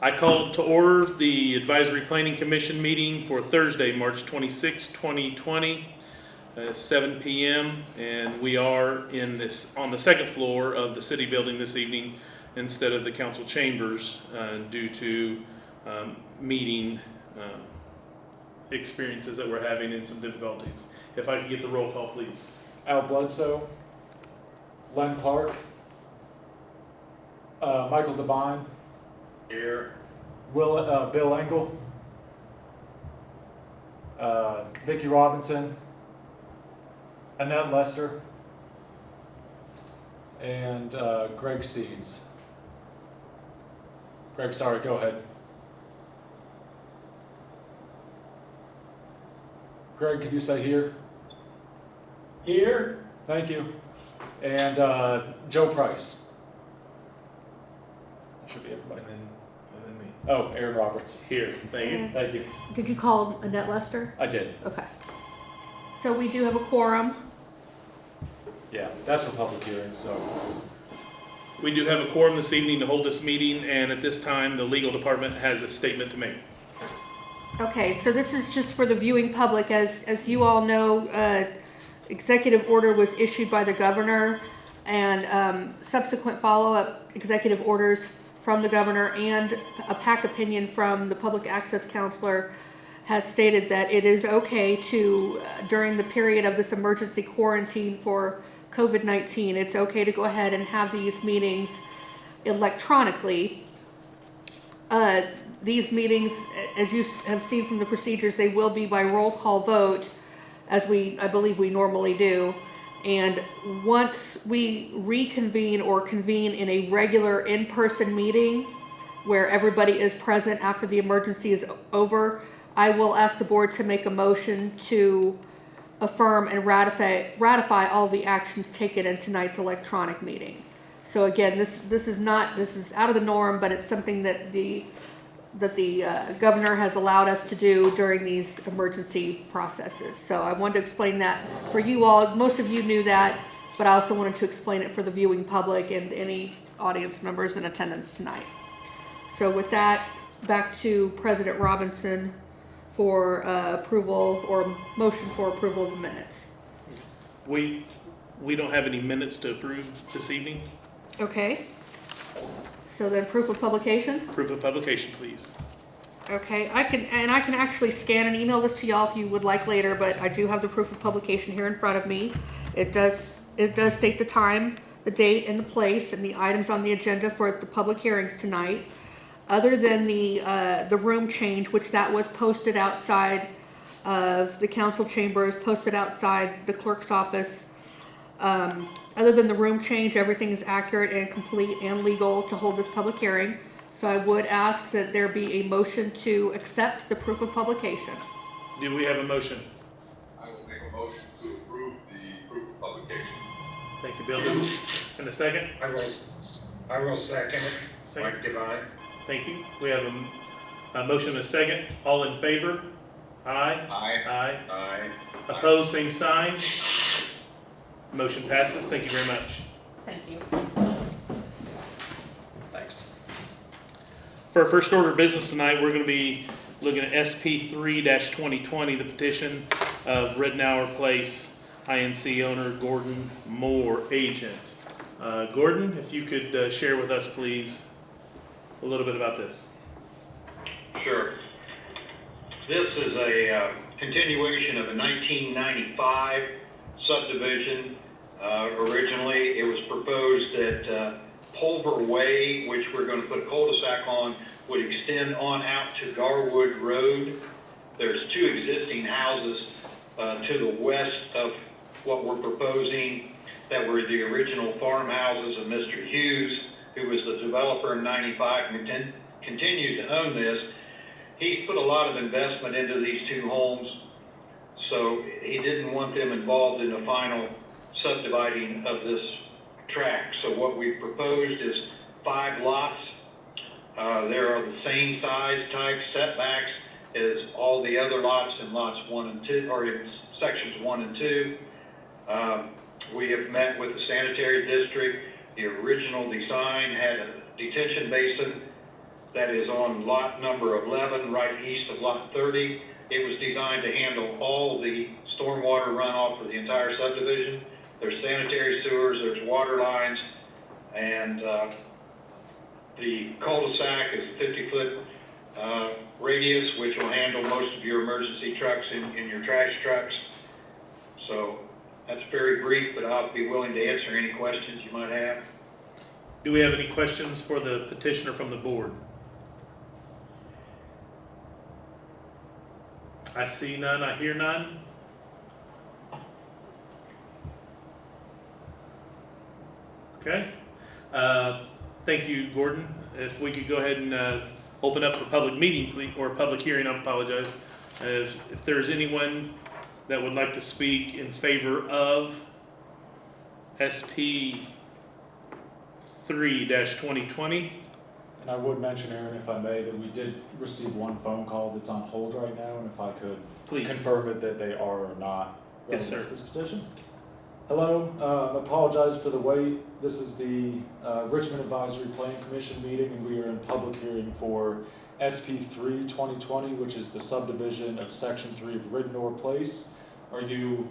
I called to order the Advisory Planning Commission meeting for Thursday, March 26, 2020, 7 p.m. And we are on the second floor of the city building this evening instead of the council chambers due to meeting experiences that we're having and some difficulties. If I could get the roll call, please. Al Bledsoe, Len Clark, Michael Devine, Here. Bill Engel, Vicki Robinson, Annette Lester, and Greg Steeds. Greg, sorry, go ahead. Greg, could you say here? Here. Thank you. And Joe Price. That should be everybody. And then me. Oh, Aaron Roberts. Here, thank you. Thank you. Did you call Annette Lester? I did. Okay. So we do have a quorum. Yeah, that's for public hearing, so. We do have a quorum this evening to hold this meeting, and at this time, the legal department has a statement to make. Okay, so this is just for the viewing public. As you all know, executive order was issued by the governor, and subsequent follow-up executive orders from the governor and a PAC opinion from the public access counselor has stated that it is okay to, during the period of this emergency quarantine for COVID-19, it's okay to go ahead and have these meetings electronically. These meetings, as you have seen from the procedures, they will be by roll call vote, as I believe we normally do. And once we reconvene or convene in a regular in-person meeting where everybody is present after the emergency is over, I will ask the board to make a motion to affirm and ratify all the actions taken in tonight's electronic meeting. So again, this is out of the norm, but it's something that the governor has allowed us to do during these emergency processes. So I wanted to explain that for you all. Most of you knew that, but I also wanted to explain it for the viewing public and any audience members in attendance tonight. So with that, back to President Robinson for approval or motion for approval of the minutes. We don't have any minutes to approve this evening. Okay. So then proof of publication? Proof of publication, please. Okay, I can actually scan and email this to y'all if you would like later, but I do have the proof of publication here in front of me. It does state the time, the date, and the place, and the items on the agenda for the public hearings tonight. Other than the room change, which that was posted outside of the council chambers, posted outside the clerk's office. Other than the room change, everything is accurate and complete and legal to hold this public hearing. So I would ask that there be a motion to accept the proof of publication. Do we have a motion? I will make a motion to approve the proof of publication. Thank you, Bill. And a second? I will second it. Second. Mike Devine. Thank you. We have a motion and a second. All in favor? Aye. Aye. Aye. Aye. Opposed, same sign. Motion passes. Thank you very much. Thank you. Thanks. For our first order of business tonight, we're going to be looking at SP 3-2020, the petition of Ridnour Place INC owner Gordon Moore, agent. Gordon, if you could share with us, please, a little bit about this. Sure. This is a continuation of a 1995 subdivision. Originally, it was proposed that Pulver Way, which we're going to put a cul-de-sac on, would extend on out to Garwood Road. There's two existing houses to the west of what we're proposing that were the original farmhouses of Mr. Hughes, who was the developer in 95 and continued to own this. He put a lot of investment into these two homes, so he didn't want them involved in the final subdividing of this tract. So what we proposed is 5 lots. There are the same size type setbacks as all the other lots in lots 1 and 2, or in sections 1 and 2. We have met with the sanitary district. The original design had a detention basin that is on lot number 11, right east of lot 30. It was designed to handle all the stormwater runoff for the entire subdivision. There's sanitary sewers, there's water lines, and the cul-de-sac is a 50-foot radius, which will handle most of your emergency trucks and your trash trucks. So that's very brief, but I'll be willing to answer any questions you might have. Do we have any questions for the petitioner from the board? I see none, I hear none. Okay. Thank you, Gordon. If we could go ahead and open up for public meeting, please, or public hearing, I apologize. If there's anyone that would like to speak in favor of SP 3-2020. And I would mention, Aaron, if I may, that we did receive one phone call that's on hold right now, and if I could Please. confirm it that they are or not Yes, relevant sir. to this petition. Hello, apologize for the wait. This is the Richmond Advisory Planning Commission meeting, and we are in public hearing for SP 3-2020, which is the subdivision of Section 3 of Riddenor Place. Are you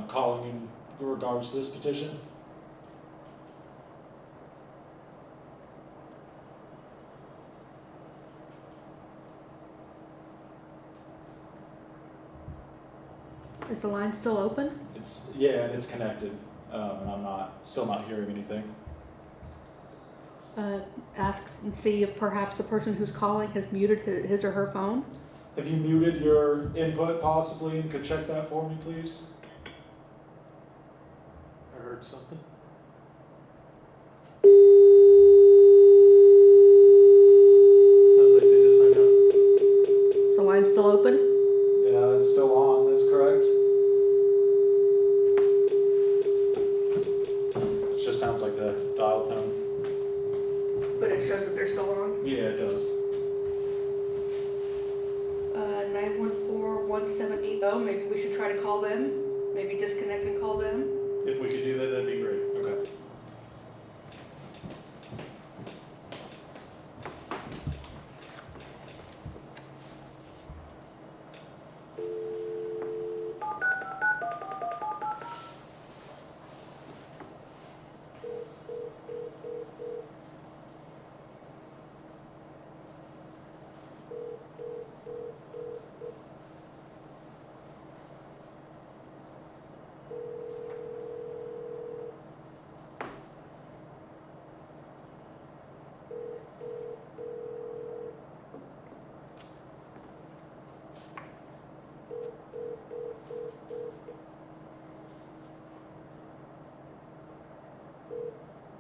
calling in regards to this petition? Is the line still open? Yeah, and it's connected, and I'm still not hearing anything. Ask and see if perhaps the person who's calling has muted his or her phone. Have you muted your input possibly, and could check that for me, please? I heard something. Sounds like they just hung up. Is the line still open? Yeah, it's still on, that's correct. It just sounds like the dial tone. But it shows that they're still on. Yeah, it does. 914-1780. Maybe we should try to call them. Maybe disconnect and call them. If we could do that, that'd be great. Okay.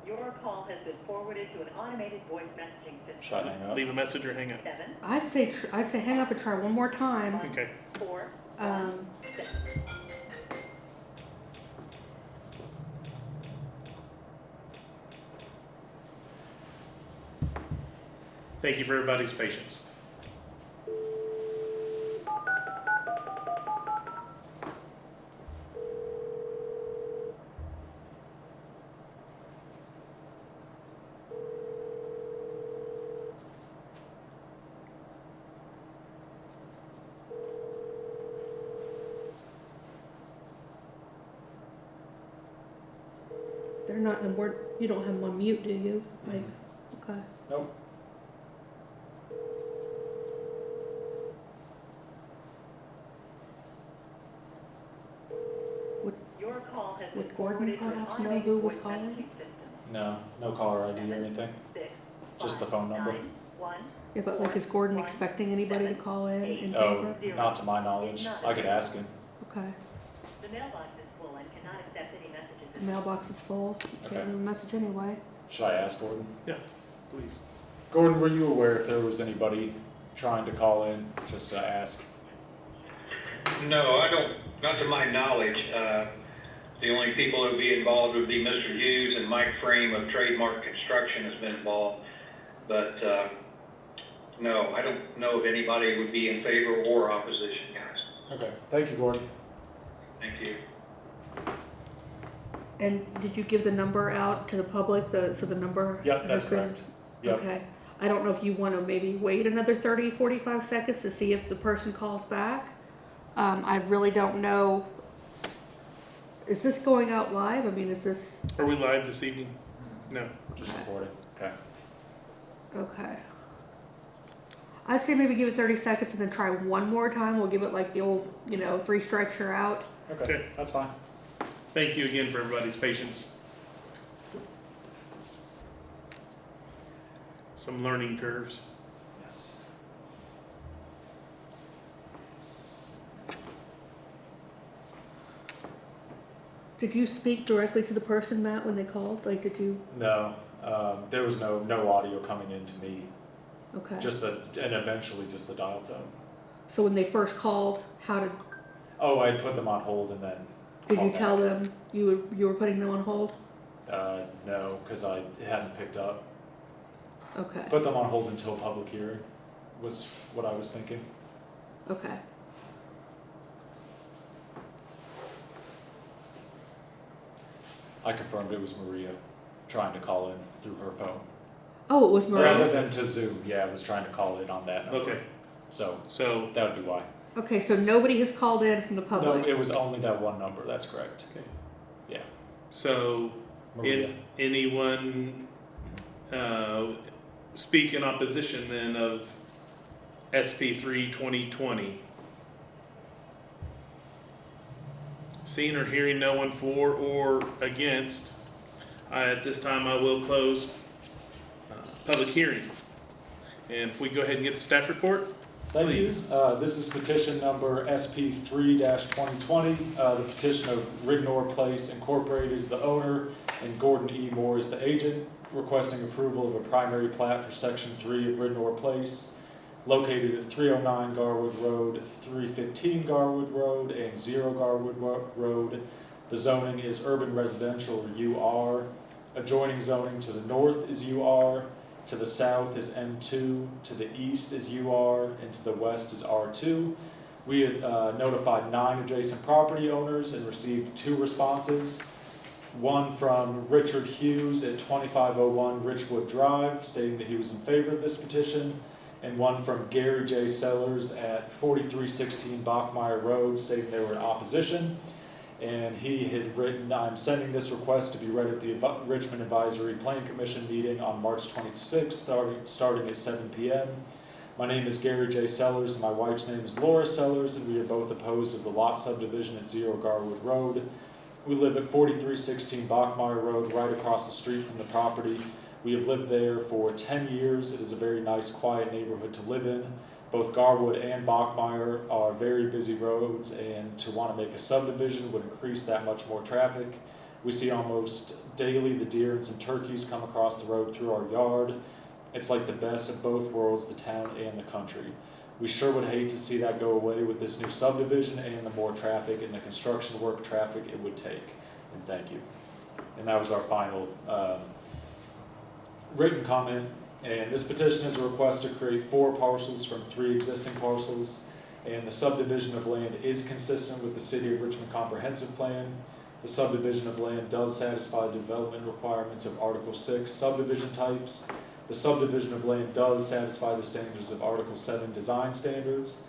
Your call has been forwarded to an automated voice messaging system. Should I hang up? Leave a message or hang up. 7, I'd say hang up and try one more time. Okay. 4, Um, 6. Thank you for everybody's patience. they're not in word. You don't have them on mute, do you? Like, okay. Nope. Your call has been Would Gordon forwarded to an perhaps know automated who was voice calling? messaging system. No, no caller ID or anything. 6, Just the 5, phone number. 9, 1. Yeah, but like, is Gordon expecting anybody to call in Oh, favor? not to my knowledge. I could ask him. Okay. The mailbox is full and cannot accept any messages. The mailbox is full. You Okay. can't leave a message anyway. Should I ask Gordon? Please. Gordon, were you aware if there was anybody trying to call in, just to ask? No, I don't, not to my knowledge. The only people who would be involved would be Mr. Hughes and Mike Frame of Trademark Construction has been involved. But, no, I don't know if anybody would be in favor or opposition, guys. Okay, thank you, Gordon. Thank you. And did you give the number out to the public? So the number? Yep, that's has been- correct. Yep. Okay. I don't know if you want to maybe wait another 30, 45 seconds to see if the person calls back. I really don't know. Is this going out live? I mean, is this, Are we live this evening? No. Just recording. Okay. okay. I'd say maybe give it 30 seconds and then try one more time. We'll give it like the old, 3 strikes you're out. Okay, that's fine. Thank you again for everybody's patience. Some learning curves. Yes. Did you speak directly to the person, Matt, when they called? Like, did you? No, there was no audio coming in to me. Okay. And eventually just the dial tone. So when they first called, how did Oh, I put them on hold and then. you called tell back. them you were putting them on hold? No, because I hadn't picked up. Okay. Put them on hold until public hearing was what I was thinking. Okay. I confirmed it was Maria trying to call in through her phone. Oh, it was Rather Maria. than to Zoom, yeah, I was trying to call in on that number. Okay, So so, that would be why. Okay, so nobody has called in from the No, public. it was only that one number, that's correct. Yeah, so Maria. anyone speak in opposition then of SP3 2020? Seeing or hearing no one for or against, at this time I will close public hearing. And if we go ahead and get the staff report, Thank you. please. This is petition number SP3-2020. The petition of Rignor Place Incorporated is the owner and Gordon E. Moore is the agent, requesting approval of a primary plat for Section 3 of Rignor Place, located at 309 Garwood Road, 315 Garwood Road, and 0 Garwood Road. The zoning is urban residential, or UR. Adjoining zoning to the north is UR. To the south is M2, to the east is UR, and to the west is R2. We had notified 9 adjacent property owners and received 2 responses. One from Richard Hughes at 2501 Richwood Drive, stating that he was in favor of this petition, and one from Gary J. Sellers at 4316 Bachmeyer Road, stating they were in opposition. And he had written, I'm sending this request to be read at the Richmond Advisory Plan Commission meeting on March 26th, starting at 7 p.m. My name is Gary J. Sellers, and my wife's name is Laura Sellers, and we are both opposed to the lot subdivision at 0 Garwood Road. We live at 4316 Bachmeyer Road, right across the street from the property. We have lived there for 10 years. It is a very nice, quiet neighborhood to live in. Both Garwood and Bachmeyer are very busy roads, and to want to make a subdivision would increase that much more traffic. We see almost daily the deer and some turkeys come across the road through our yard. It's like the best of both worlds, the town and the country. We sure would hate to see that go away with this new subdivision and the more traffic and the construction work traffic it would take. And thank you. And that was our final written comment. And this petition is a request to create 4 parcels from 3 existing parcels. And the subdivision of land is consistent with the City of Richmond Comprehensive Plan. The subdivision of land does satisfy the development requirements of Article 6 subdivision types. The subdivision of land does satisfy the standards of Article 7 design standards.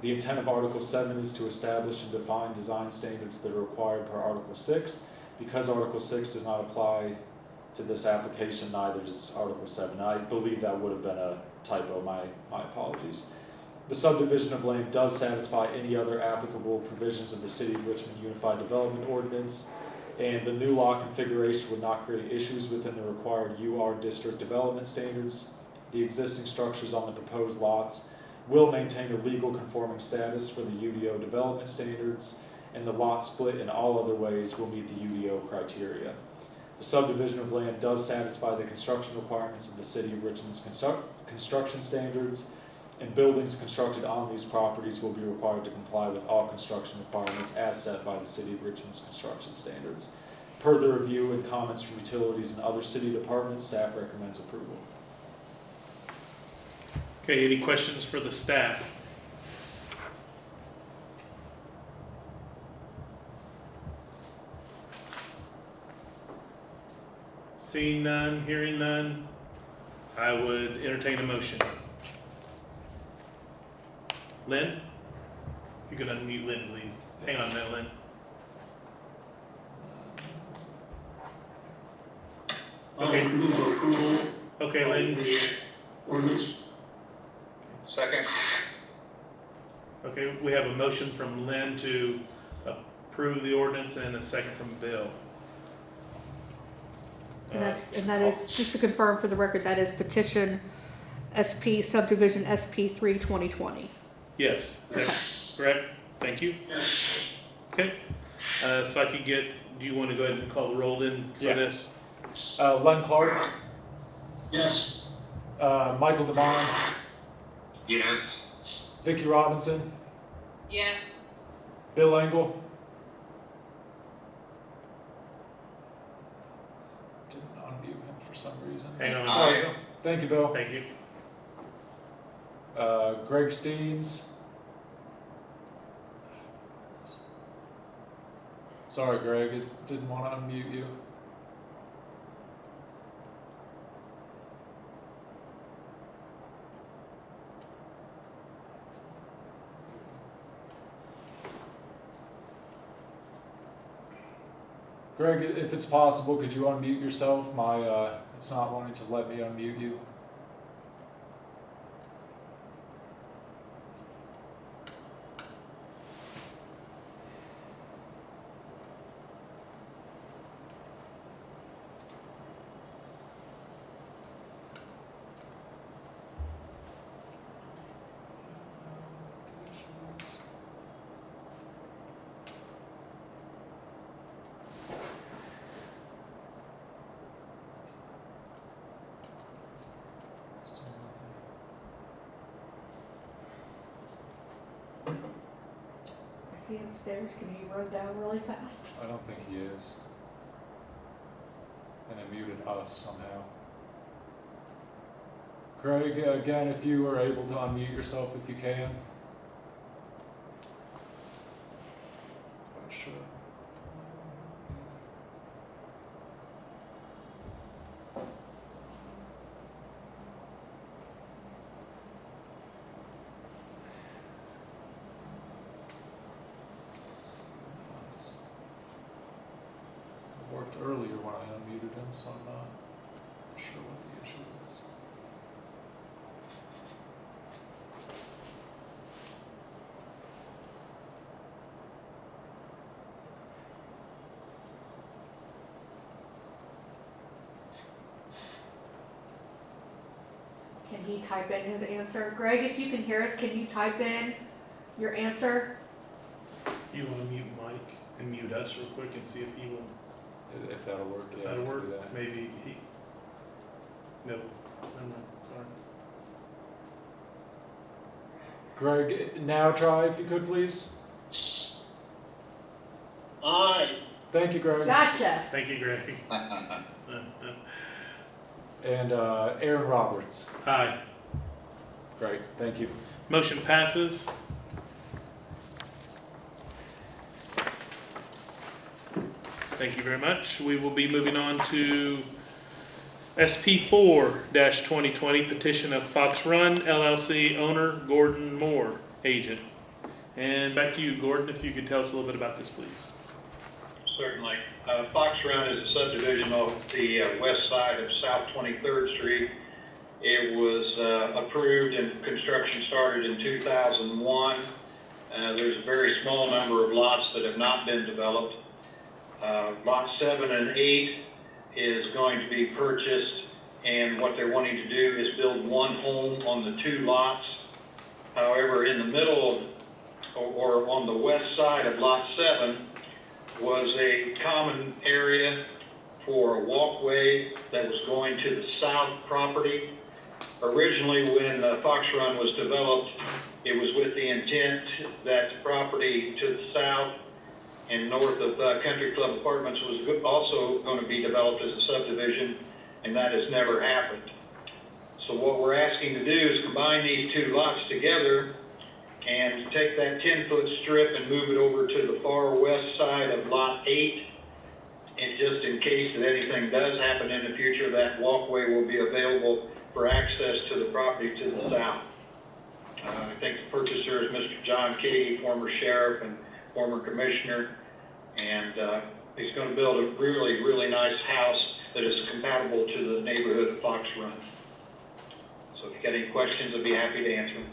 The intent of Article 7 is to establish and define design standards that are required per Article 6. Because Article 6 does not apply to this application, neither does Article 7. I believe that would have been a typo, my apologies. The subdivision of land does satisfy any other applicable provisions of the City of Richmond Unified Development Ordinance, and the new lot configuration would not create issues within the required UR district development standards. The existing structures on the proposed lots will maintain a legal conforming status for the UDO development standards, and the lot split in all other ways will meet the UDO criteria. The subdivision of land does satisfy the construction requirements of the City of Richmond's construction standards, and buildings constructed on these properties will be required to comply with all construction requirements as set by the City of Richmond's construction standards. Per the review and comments from utilities and other city departments, staff recommends approval. Okay, any questions for the staff? Seeing none, hearing none, I would entertain a motion. Lynn? If you could unmute Lynn, please. Hang on a minute, Lynn. Okay. Okay, Lynn. Second. Okay, we have a motion from Lynn to approve the ordinance and a second from Bill. And that is, just to confirm for the record, that is petition SP subdivision SP 3/2020. Yes, is that correct? Thank you. Okay, if I could get, do you want to go ahead and call the roll in for Yeah. this? Len Clark, Yes. Michael Devine, Yes. Vicky Robinson, Yes. Bill Engel. Didn't unmute him for some reason. Hang on. Sorry, Bill. Thank you, Bill. Thank you. Greg Steens. Sorry, Greg, it didn't want to unmute you. Greg, if it's possible, could you unmute yourself? It's not wanting to let me unmute you. I see him upstairs. Can you run down really fast? I don't think he is. And it muted us somehow. Greg, again, if you are able to unmute yourself if you can. Quite sure. It worked earlier when I unmuted him, so I'm not sure what the issue is. Can he type in his answer? Greg, if you can hear us, can you type in your answer? You want to mute Mike and mute us real quick and see if he will, If that'll work, if yeah, that'll we can work? do that. Maybe he, no, never mind, sorry. Greg, now try if you could, please. Aye. Thank you, Greg. Gotcha. Thank you, Greg. And Aaron Roberts. Aye. Great, thank you. Motion passes. Thank you very much. We will be moving on to SP 4-2020 petition of Fox Run LLC owner Gordon Moore, agent. And back to you, Gordon, if you could tell us a little bit about this, please. Certainly. Fox Run is a subdivision of the west side of South 23rd Street. It was approved and construction started in 2001. There's a very small number of lots that have not been developed. Lot 7 and 8 is going to be purchased, and what they're wanting to do is build one home on the two lots. However, in the middle or on the west side of Lot 7 was a common area for a walkway that was going to the south property. Originally, when Fox Run was developed, it was with the intent that the property to the south and north of Country Club Apartments was also going to be developed as a subdivision, and that has never happened. So what we're asking to do is combine these two lots together and take that 10-foot strip and move it over to the far west side of Lot 8. And just in case that anything does happen in the future, that walkway will be available for access to the property to the south. I think the purchaser is Mr. John Key, former sheriff and former commissioner, and he's going to build a really, really nice house that is compatible to the neighborhood of Fox Run. So if you got any questions, I'd be happy to answer them.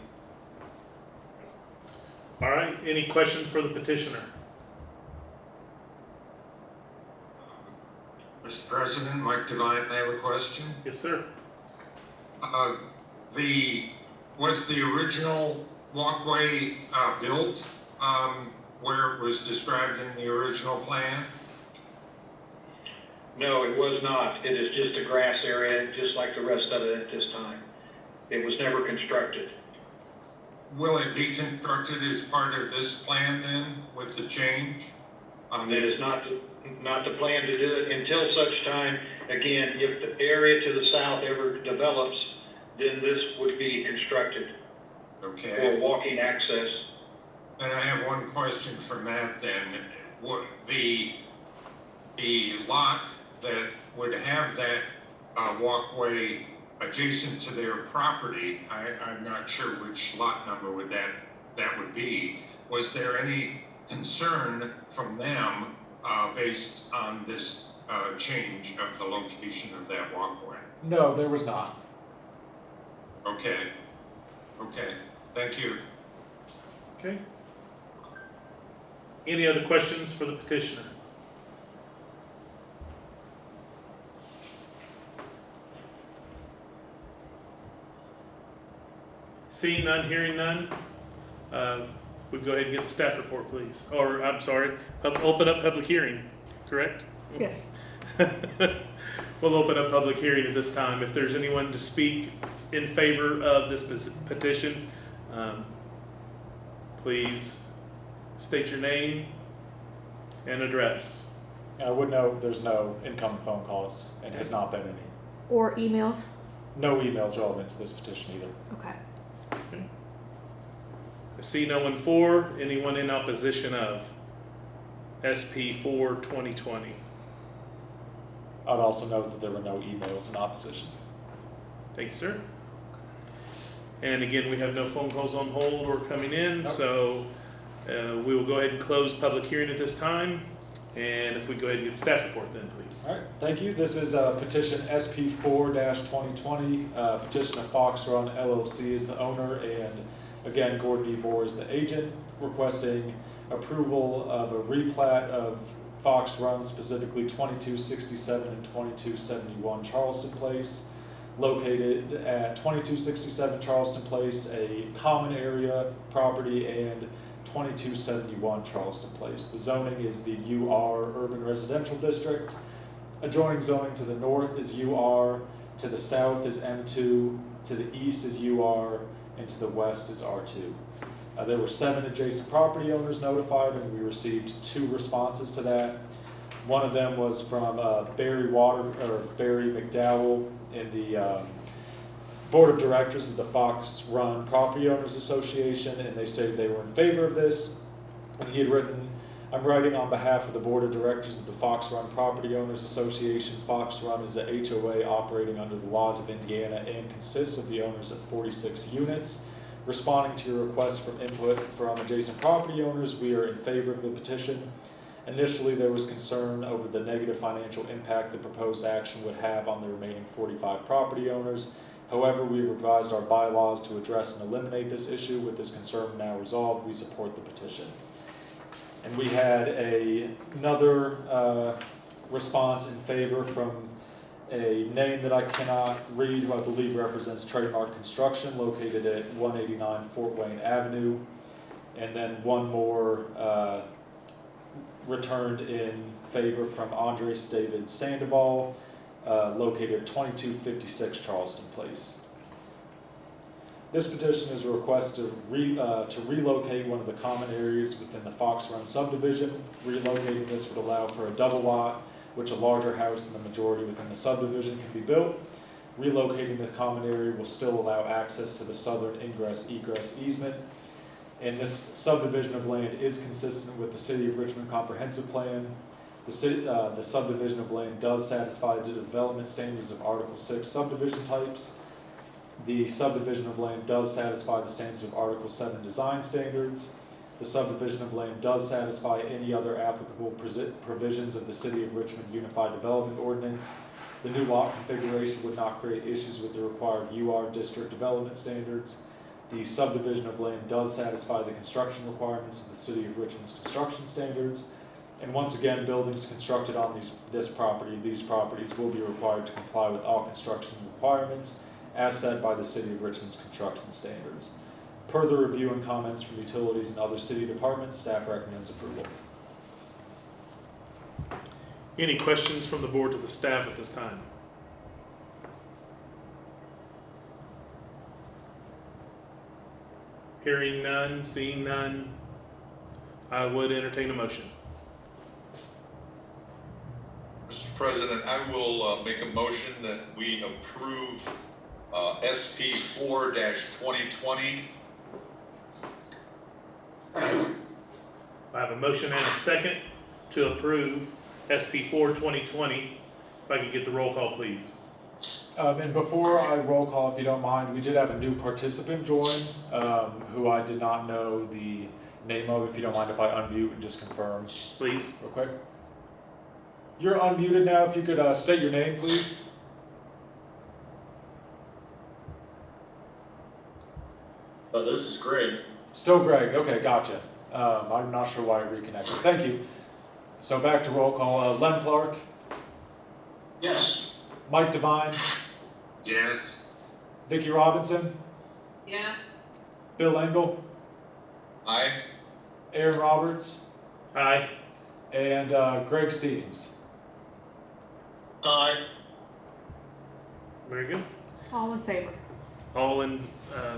All right, any questions for the petitioner? Mr. President, Mike Devine, I have a question. Yes, sir. Was the original walkway built where it was described in the original plan? No, it was not. It is just a grass area, just like the rest of it at this time. It was never constructed. Will it be constructed as part of this plan then, with the change? It is not the plan to do it until such time, again, if the area to the south ever develops, then this would be constructed Okay. for walking access. And I have one question for Matt then. What the lot that would have that walkway adjacent to their property, I'm not sure which lot number would that would be. Was there any concern from them based on this change of the location of that walkway? No, there was not. Okay. Okay. Thank you. Okay. Any other questions for the petitioner? Seeing none, hearing none, we'll go ahead and get the staff report, please. Or, I'm sorry, open up public hearing, correct? Yes. We'll open up public hearing at this time. If there's anyone to speak in favor of this petition, please state your name and address. And I would note there's no incoming phone calls and has not been any. Or emails? No emails relevant to this petition either. Okay. I see no one for, anyone in opposition of SP 4 2020. I'd also note that there were no emails in opposition. Thank you, sir. And again, we have no phone calls on hold or coming in, Nope. so we will go ahead and close public hearing at this time. And if we go ahead and get staff report then, please. All right, thank you. This is petition SP 4-2020. Petition of Fox Run LLC is the owner, and again, Gordon E. Moore is the agent, requesting approval of a replat of Fox Run, specifically 2267 and 2271 Charleston Place. Located at 2267 Charleston Place, a common area property, and 2271 Charleston Place. The zoning is the UR Urban Residential District. Adjoining zoning to the north is UR, to the south is M2, to the east is UR, and to the west is R2. There were 7 adjacent property owners notified, and we received 2 responses to that. One of them was from Barry McDowell in the Board of Directors of the Fox Run Property Owners Association, and they stated they were in favor of this. And he had written, I'm writing on behalf of the Board of Directors of the Fox Run Property Owners Association. Fox Run is a HOA operating under the laws of Indiana and consists of the owners of 46 units. Responding to your request for input from adjacent property owners, we are in favor of the petition. Initially, there was concern over the negative financial impact the proposed action would have on the remaining 45 property owners. However, we revised our bylaws to address and eliminate this issue. With this concern now resolved, we support the petition. And we had another response in favor from a name that I cannot read, who I believe represents Trademark Construction, located at 189 Fort Wayne Avenue. And then one more returned in favor from Andres David Sandoval, located at 2256 Charleston Place. This petition is a request to relocate one of the common areas within the Fox Run subdivision. Relocating this would allow for a double lot, which a larger house than the majority within the subdivision can be built. Relocating the common area will still allow access to the southern ingress-egress easement. And this subdivision of land is consistent with the City of Richmond Comprehensive Plan. The subdivision of land does satisfy the development standards of Article 6 subdivision types. The subdivision of land does satisfy the standards of Article 7 design standards. The subdivision of land does satisfy any other applicable provisions of the City of Richmond Unified Development Ordinance. The new lot configuration would not create issues with the required UR district development standards. The subdivision of land does satisfy the construction requirements of the City of Richmond's construction standards. And once again, buildings constructed on these properties will be required to comply with all construction requirements as set by the City of Richmond's construction standards. Per the review and comments from utilities and other city departments, staff recommends approval. Any questions from the board to the staff at this time? Hearing none, seeing none, I would entertain a motion. Mr. President, I will make a motion that we approve SP 4-2020. I have a motion and a second to approve SP 4-2020. If I could get the roll call, please. And before I roll call, if you don't mind, we did have a new participant join, who I did not know the name of. If you don't mind if I unmute and just confirm Please. real quick. You're unmuted now. If you could state your name, please. This is Greg. Still Greg. Okay, gotcha. I'm not sure why I reconnected. Thank you. So back to roll call. Len Clark, Yes. Mike Devine, Yes. Vicki Robinson, Yes. Bill Engel, Aye. Aaron Roberts, Aye. and Greg Stevens. Aye. Very good. All in favor? All in,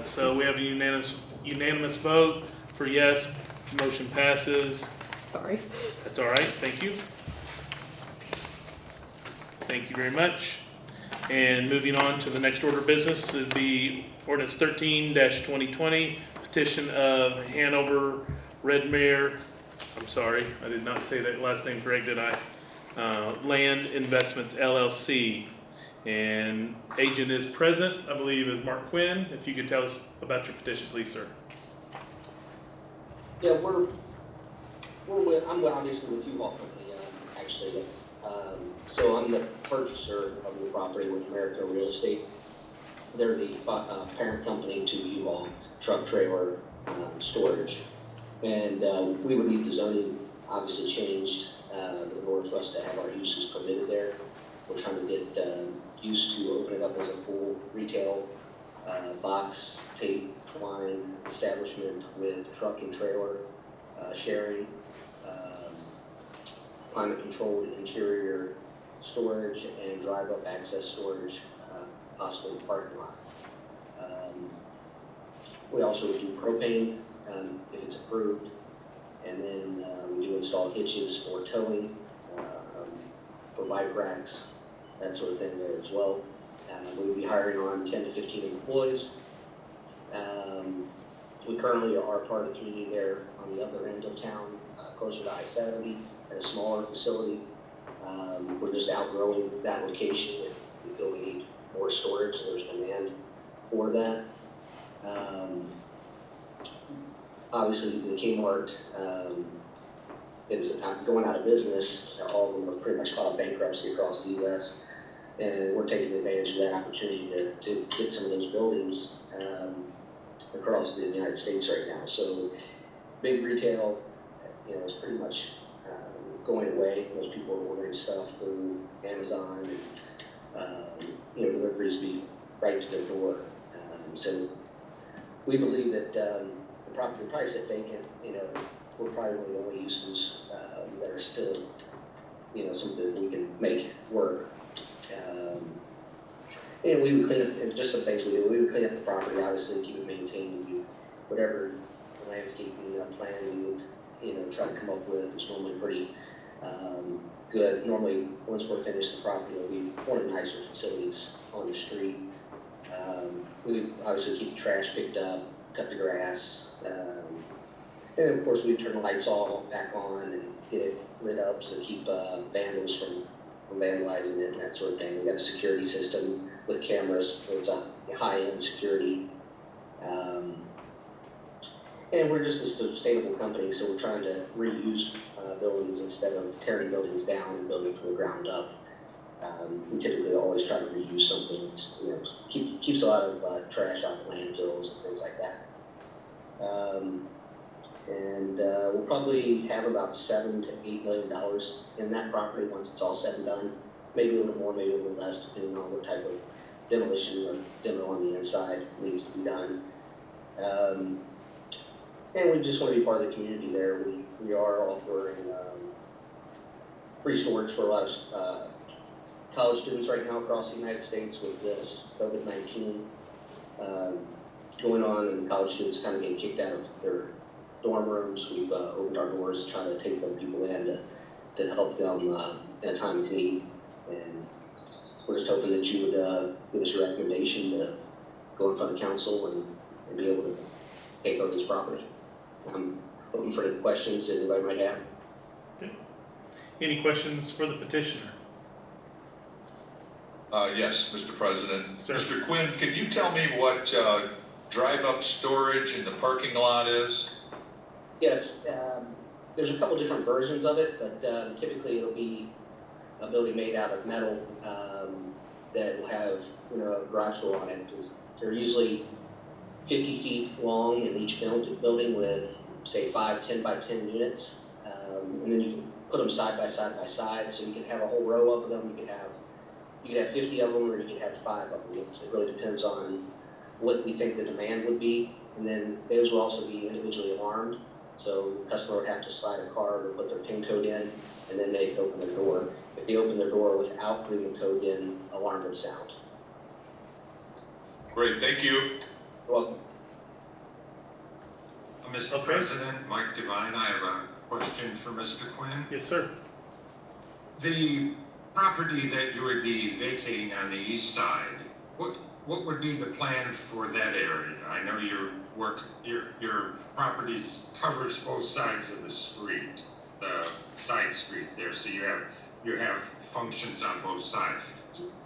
so we have a unanimous vote for yes. Motion passes. Sorry. That's all right. Thank you. Thank you very much. And moving on to the next order of business, it'd be ordinance 13-2020, petition of Hanover Redmere. I'm sorry, I did not say that last name correct, did I? Land Investments LLC. And agent is present, I believe, is Mark Quinn. If you could tell us about your petition, please, sir. Yeah, I'm obviously with U-Haul Company, actually. So I'm the purchaser of the property with America Real Estate. They're the parent company to U-Haul Truck Trailer Storage. And we would need the zoning obviously changed in order for us to have our uses permitted there. We're trying to get used to open it up as a full retail box, tape, twine establishment with truck and trailer sharing, climate controlled interior storage and drive up access storage, possible in the parking lot. We also would do propane if it's approved, and then we do install hitches for towing, for bike racks, that sort of thing there as well. We would be hiring on 10 to 15 employees. We currently are part of the community there on the other end of town, closer to I-70, at a smaller facility. We're just outgrowing that location. We feel we need more storage, so there's demand for that. Obviously, the Kmart is going out of business. All of them have pretty much filed bankruptcy across the U.S., and we're taking advantage of that opportunity to get some of those buildings across the United States right now. So big retail, is pretty much going away. Most people are ordering stuff through Amazon, and deliveries be right to their door. So we believe that the property price at vacant, we're probably one of the only uses that are still, something that we can make work. We would clean up, just some things we do, we would clean up the property, obviously, keep it maintained, whatever landscaping plan we would, try to come up with is normally pretty good. Normally, once we're finished, the property will be one of the nicer facilities on the street. We would obviously keep the trash picked up, cut the grass, and then of course we'd turn the lights all back on and get it lit up to keep vandals from vandalizing it and that sort of thing. We got a security system with cameras, so it's a high-end security. And we're just a sustainable company, so we're trying to reuse buildings instead of tearing buildings down and building from the ground up. We typically always try to reuse something, keeps a lot of trash out of landfills and things like that. We'll probably have about $7 to $8 million in that property once it's all said and done. Maybe a little more, maybe a little less, depending on what type of demolition or demo on the inside needs to be done. And we just want to be part of the community there. We are offering free storage for a lot of college students right now across the United States with this COVID-19 going on, and the college students kind of getting kicked out of their dorm rooms. We've opened our doors to try to take them people in to help them in a time of need. And we're just hoping that you would give us your recommendation to go in front of council and be able to take over this property. I'm open for any questions that anybody might have. Okay. Any questions for the petitioner? Yes, Mr. President. Sir. Mr. Quinn, can you tell me what drive-up storage in the parking lot is? Yes, there's a couple different versions of it, but typically it'll be a building made out of metal that will have a garage door on it. They're usually 50 feet long in each building with, say, 5 10 by 10 units. And then you can put them side by side, so you can have a whole row of them. You could have 50 of them, or you could have 5 of them. It really depends on what we think the demand would be. And then those will also be individually alarmed. So the customer would have to slide a card or put their PIN code in, and then they'd open their door. If they open their door without putting the code in, alarm would sound. Great, thank you. You're welcome. Mr. Okay. President, Mike Devine, I have a question for Mr. Quinn. Yes, sir. The property that you would be vacating on the east side, what would be the plan for that area? I know your properties covers both sides of the street, the side street there, so you have functions on both sides.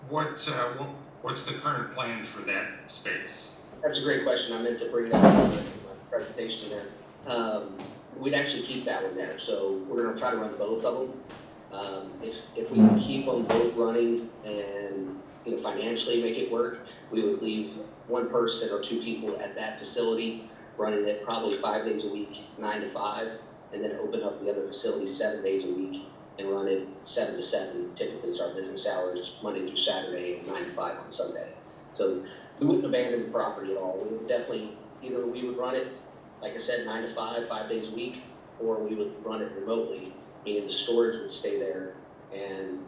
What's the current plan for that space? That's a great question. I meant to bring that up in my presentation there. We'd actually keep that one there, so we're going to try to run both of them. If we can keep them both running and financially make it work, we would leave one person or 2 people at that facility running it probably 5 days a week, 9 to 5, and then open up the other facility 7 days a week and run it 7 to 7. Typically, it's our business hours, Monday through Saturday, and 9 to 5 on Sunday. So we wouldn't abandon the property at all. We would definitely, either we would run it, like I said, 9 to 5, 5 days a week, or we would run it remotely, meaning the storage would stay there, and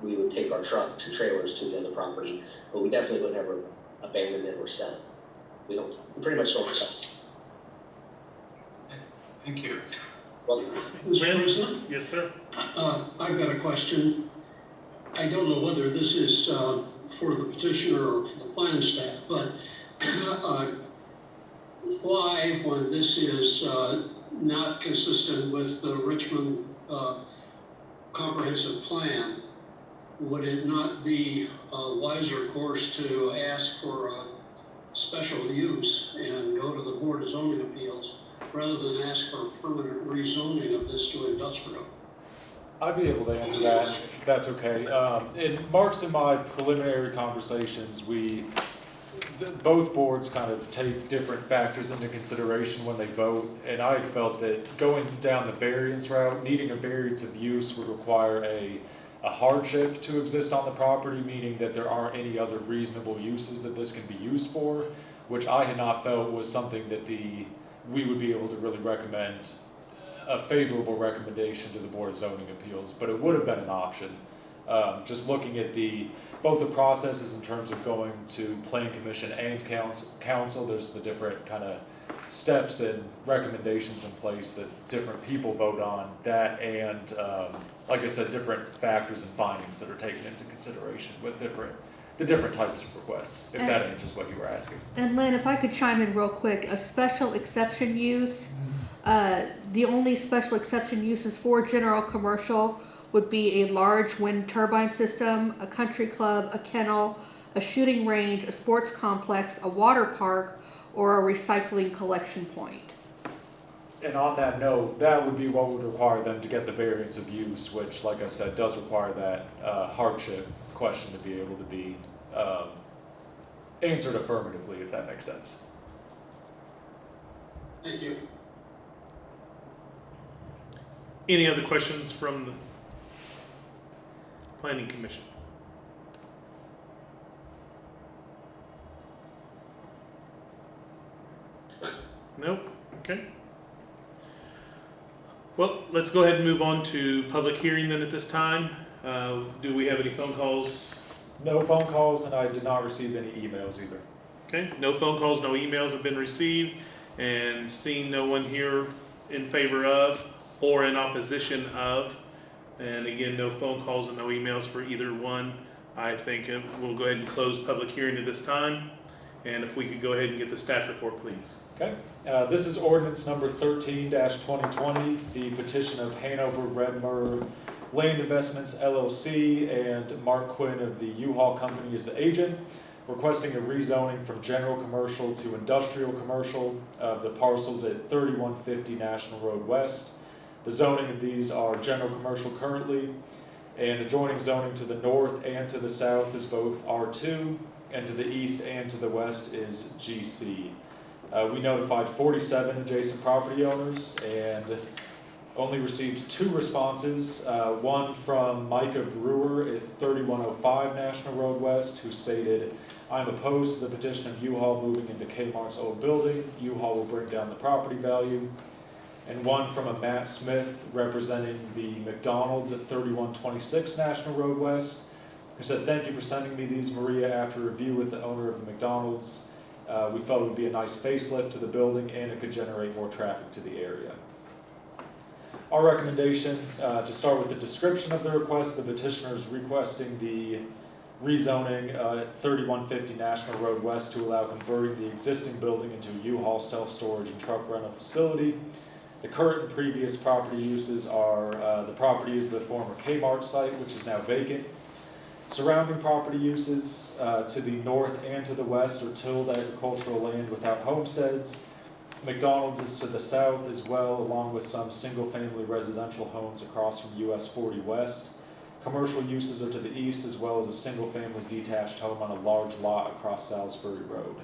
we would take our trucks and trailers to the other property, but we definitely would never abandon it or sell it. We pretty much don't sell. Thank you. Well, Mr. President, Yes, sir. I've got a question. I don't know whether this is for the petitioner or for the planning staff, but why, when this is not consistent with the Richmond comprehensive plan, would it not be a wiser course to ask for a special use and go to the Board of Zoning Appeals rather than ask for a permanent rezoning of this to industrial? I'd be able to answer that, if that's okay. In Mark's and my preliminary conversations, both boards kind of take different factors into consideration when they vote, and I felt that going down the variance route, needing a variance of use would require a hardship to exist on the property, meaning that there aren't any other reasonable uses that this can be used for, which I had not felt was something that we would be able to really recommend a favorable recommendation to the Board of Zoning Appeals, but it would have been an option. Just looking at both the processes in terms of going to Plan Commission and Council, there's the different kind of steps and recommendations in place that different people vote on, that and, like I said, different factors and findings that are taken into consideration with the different types of requests, if that answers what you were asking. And Lynn, if I could chime in real quick, a special exception use, the only special exception uses for general commercial would be a large wind turbine system, a country club, a kennel, a shooting range, a sports complex, a water park, or a recycling collection point. And on that note, that would be what would require them to get the variance of use, which, like I said, does require that hardship question to be able to be answered affirmatively, if that makes sense. Thank you. Any other questions from the Planning Commission? Nope, okay. Well, let's go ahead and move on to public hearing then at this time. Do we have any phone calls? No phone calls, and I did not receive any emails either. Okay, no phone calls, no emails have been received, and seeing no one here in favor of or in opposition of, and again, no phone calls and no emails for either one, I think we'll go ahead and close public hearing at this time. And if we could go ahead and get the staff report, please. Okay, this is ordinance number 13-2020, the petition of Hanover Redmer Land Investments LLC and Mark Quinn of the U-Haul Company is the agent, requesting a rezoning from general commercial to industrial commercial of the parcels at 3150 National Road West. The zoning of these are general commercial currently, and adjoining zoning to the north and to the south is both R2, and to the east and to the west is GC. We notified 47 adjacent property owners and only received 2 responses, one from Micah Brewer at 3105 National Road West, who stated, "I'm opposed to the petition of U-Haul moving into Kmart's old building. U-Haul will bring down the property value." And one from a Matt Smith representing the McDonald's at 3126 National Road West, who said, "Thank you for sending me these, Maria. After review with the owner of the McDonald's, we felt it would be a nice facelift to the building and it could generate more traffic to the area." Our recommendation, to start with the description of the request, the petitioner is requesting the rezoning at 3150 National Road West to allow converting the existing building into a U-Haul self-storage and truck rental facility. The current and previous property uses are the property is the former Kmart site, which is now vacant. Surrounding property uses to the north and to the west are tilled agricultural land without homesteads. McDonald's is to the south as well, along with some single-family residential homes across from US 40 West. Commercial uses are to the east, as well as a single-family detached home on a large lot across Salisbury Road.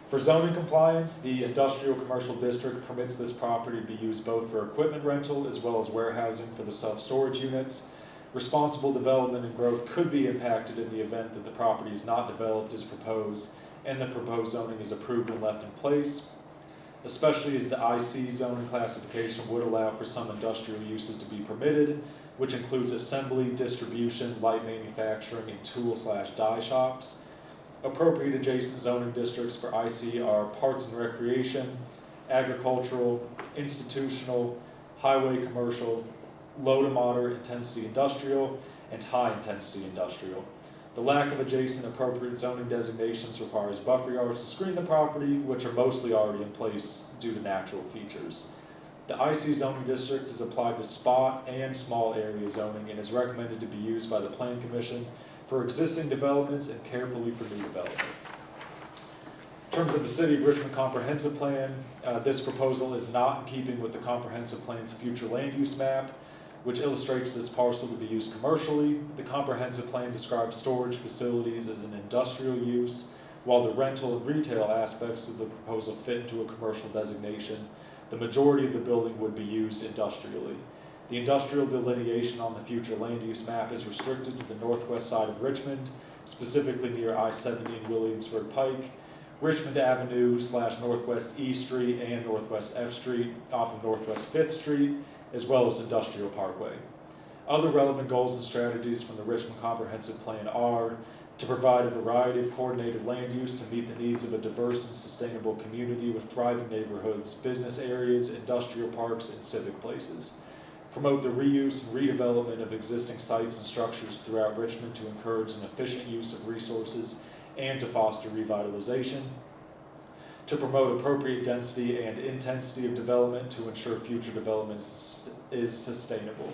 For zoning compliance, the industrial commercial district permits this property to be used both for equipment rental as well as warehousing for the self-storage units. Responsible development and growth could be impacted in the event that the property is not developed as proposed and the proposed zoning is approved and left in place, especially as the IC zoning classification would allow for some industrial uses to be permitted, which includes assembly, distribution, light manufacturing, and tool/die shops. Appropriate adjacent zoning districts for IC are parks and recreation, agricultural, institutional, highway commercial, low to moderate intensity industrial, and high intensity industrial. The lack of adjacent appropriate zoning designations requires buffer yards to screen the property, which are mostly already in place due to natural features. The IC zoning district is applied to spot and small area zoning and is recommended to be used by the Plan Commission for existing developments and carefully for new development. In terms of the City of Richmond Comprehensive Plan, this proposal is not in keeping with the Comprehensive Plan's future land use map, which illustrates this parcel to be used commercially. The comprehensive plan describes storage facilities as an industrial use, while the rental and retail aspects of the proposal fit into a commercial designation. The majority of the building would be used industrially. The industrial delineation on the future land use map is restricted to the northwest side of Richmond, specifically near I-70 and Williamsburg Pike, Richmond Avenue / Northwest E Street and Northwest F Street off of Northwest 5th Street, as well as Industrial Parkway. Other relevant goals and strategies from the Richmond Comprehensive Plan are to provide a variety of coordinated land use to meet the needs of a diverse and sustainable community with thriving neighborhoods, business areas, industrial parks, and civic places. Promote the reuse and redevelopment of existing sites and structures throughout Richmond to encourage an efficient use of resources and to foster revitalization. To promote appropriate density and intensity of development to ensure future development is sustainable.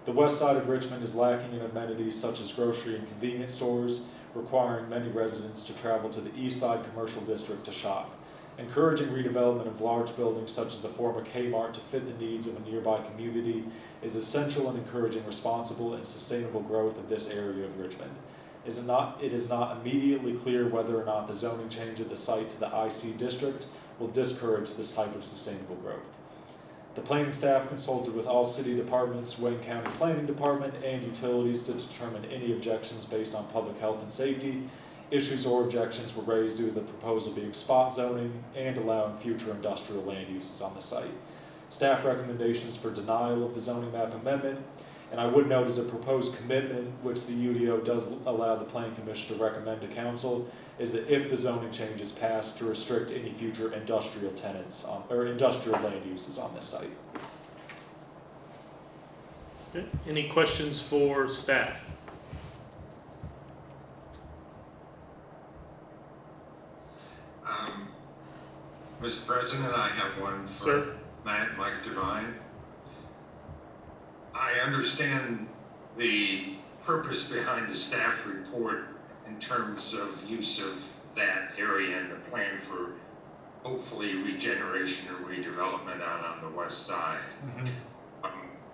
The west side of Richmond is lacking in amenities such as grocery and convenience stores, requiring many residents to travel to the east side commercial district to shop. Encouraging redevelopment of large buildings such as the former Kmart to fit the needs of a nearby community is essential in encouraging responsible and sustainable growth of this area of Richmond. It is not immediately clear whether or not the zoning change of the site to the IC district will discourage this type of sustainable growth. The planning staff consulted with all city departments, Wayne County Planning Department, and utilities to determine any objections based on public health and safety. Issues or objections were raised due to the proposal being spot zoning and allowing future industrial land uses on the site. Staff recommendations for denial of the zoning map amendment, and I would note as a proposed commitment, which the UDO does allow the Planning Commission to recommend to council, is that if the zoning change is passed, to restrict any future industrial tenants or industrial land uses on this site. Okay. Any questions for staff? Mr. President, I have one for Sir? Mike Devine. I understand the purpose behind the staff report in terms of use of that area and the plan for hopefully regeneration or redevelopment out on the west side.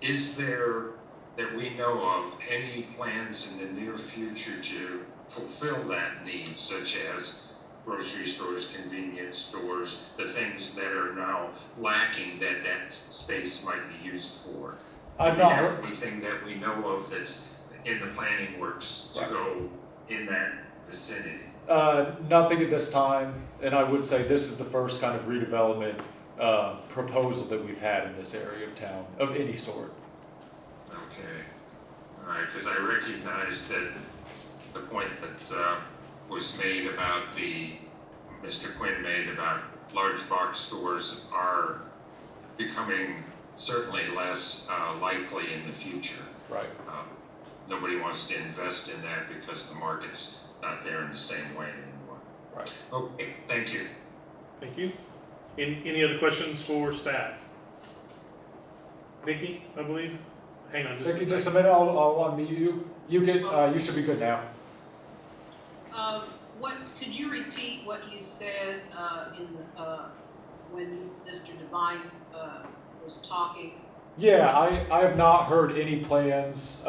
Is there, that we know of, any plans in the near future to fulfill that need, such as grocery stores, convenience stores, the things that are now lacking that space might be used for? I've Do we not have heard. anything that we know of that's in the planning works to go in that vicinity? Nothing at this time, and I would say this is the first kind of redevelopment proposal that we've had in this area of town, of any sort. Okay, all right, because I recognize that the point that was made about Mr. Quinn made about large box stores are becoming certainly less likely in the future. Right. Nobody wants to invest in that because the market's not there in the same way anymore. Right. Okay, thank you. Thank you. Any other questions for staff? Vicky, I believe? Hang on Vicki, just a just a second. minute, I'll unmute you. You should be good now. Could you repeat what you said when Mr. Devine was talking? Yeah, I have not heard any plans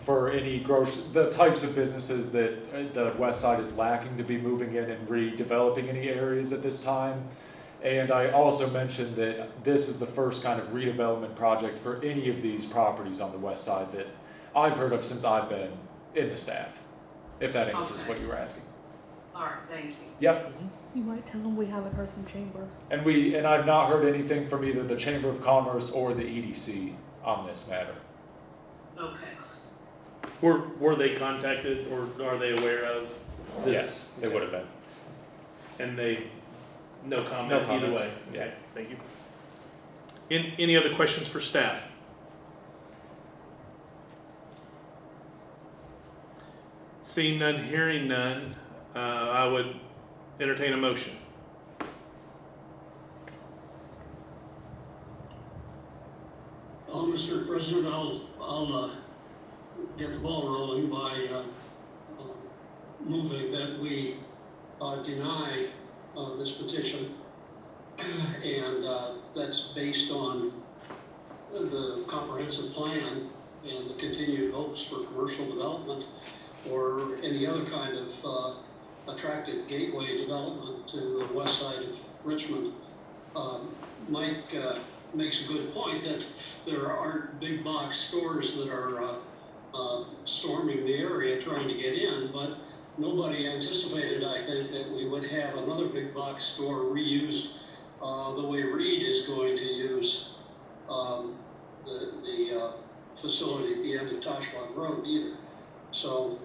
for any the types of businesses that the west side is lacking to be moving in and redeveloping any areas at this time. And I also mentioned that this is the first kind of redevelopment project for any of these properties on the west side that I've heard of since I've been in the staff, if that answers Okay. what you were asking. All right, thank you. Yep. You might tell them we haven't heard from Chamber. And I've not heard anything from either the Chamber of Commerce or the EDC on this matter. Okay. Were they contacted or are they aware of this? Yes, they would have been. And no comment No either comments, way? yeah. Okay, thank you. Any other questions for staff? Seeing none, hearing none, I would entertain a motion. Mr. President, I'll get the ball rolling by moving that we deny this petition. And that's based on the comprehensive plan and the continued hopes for commercial development or any other kind of attractive gateway development to the west side of Richmond. Mike makes a good point that there aren't big box stores that are storming the area trying to get in, but nobody anticipated, I think, that we would have another big box store reused the way Reed is going to use the facility at the end of Toshwag Road either. So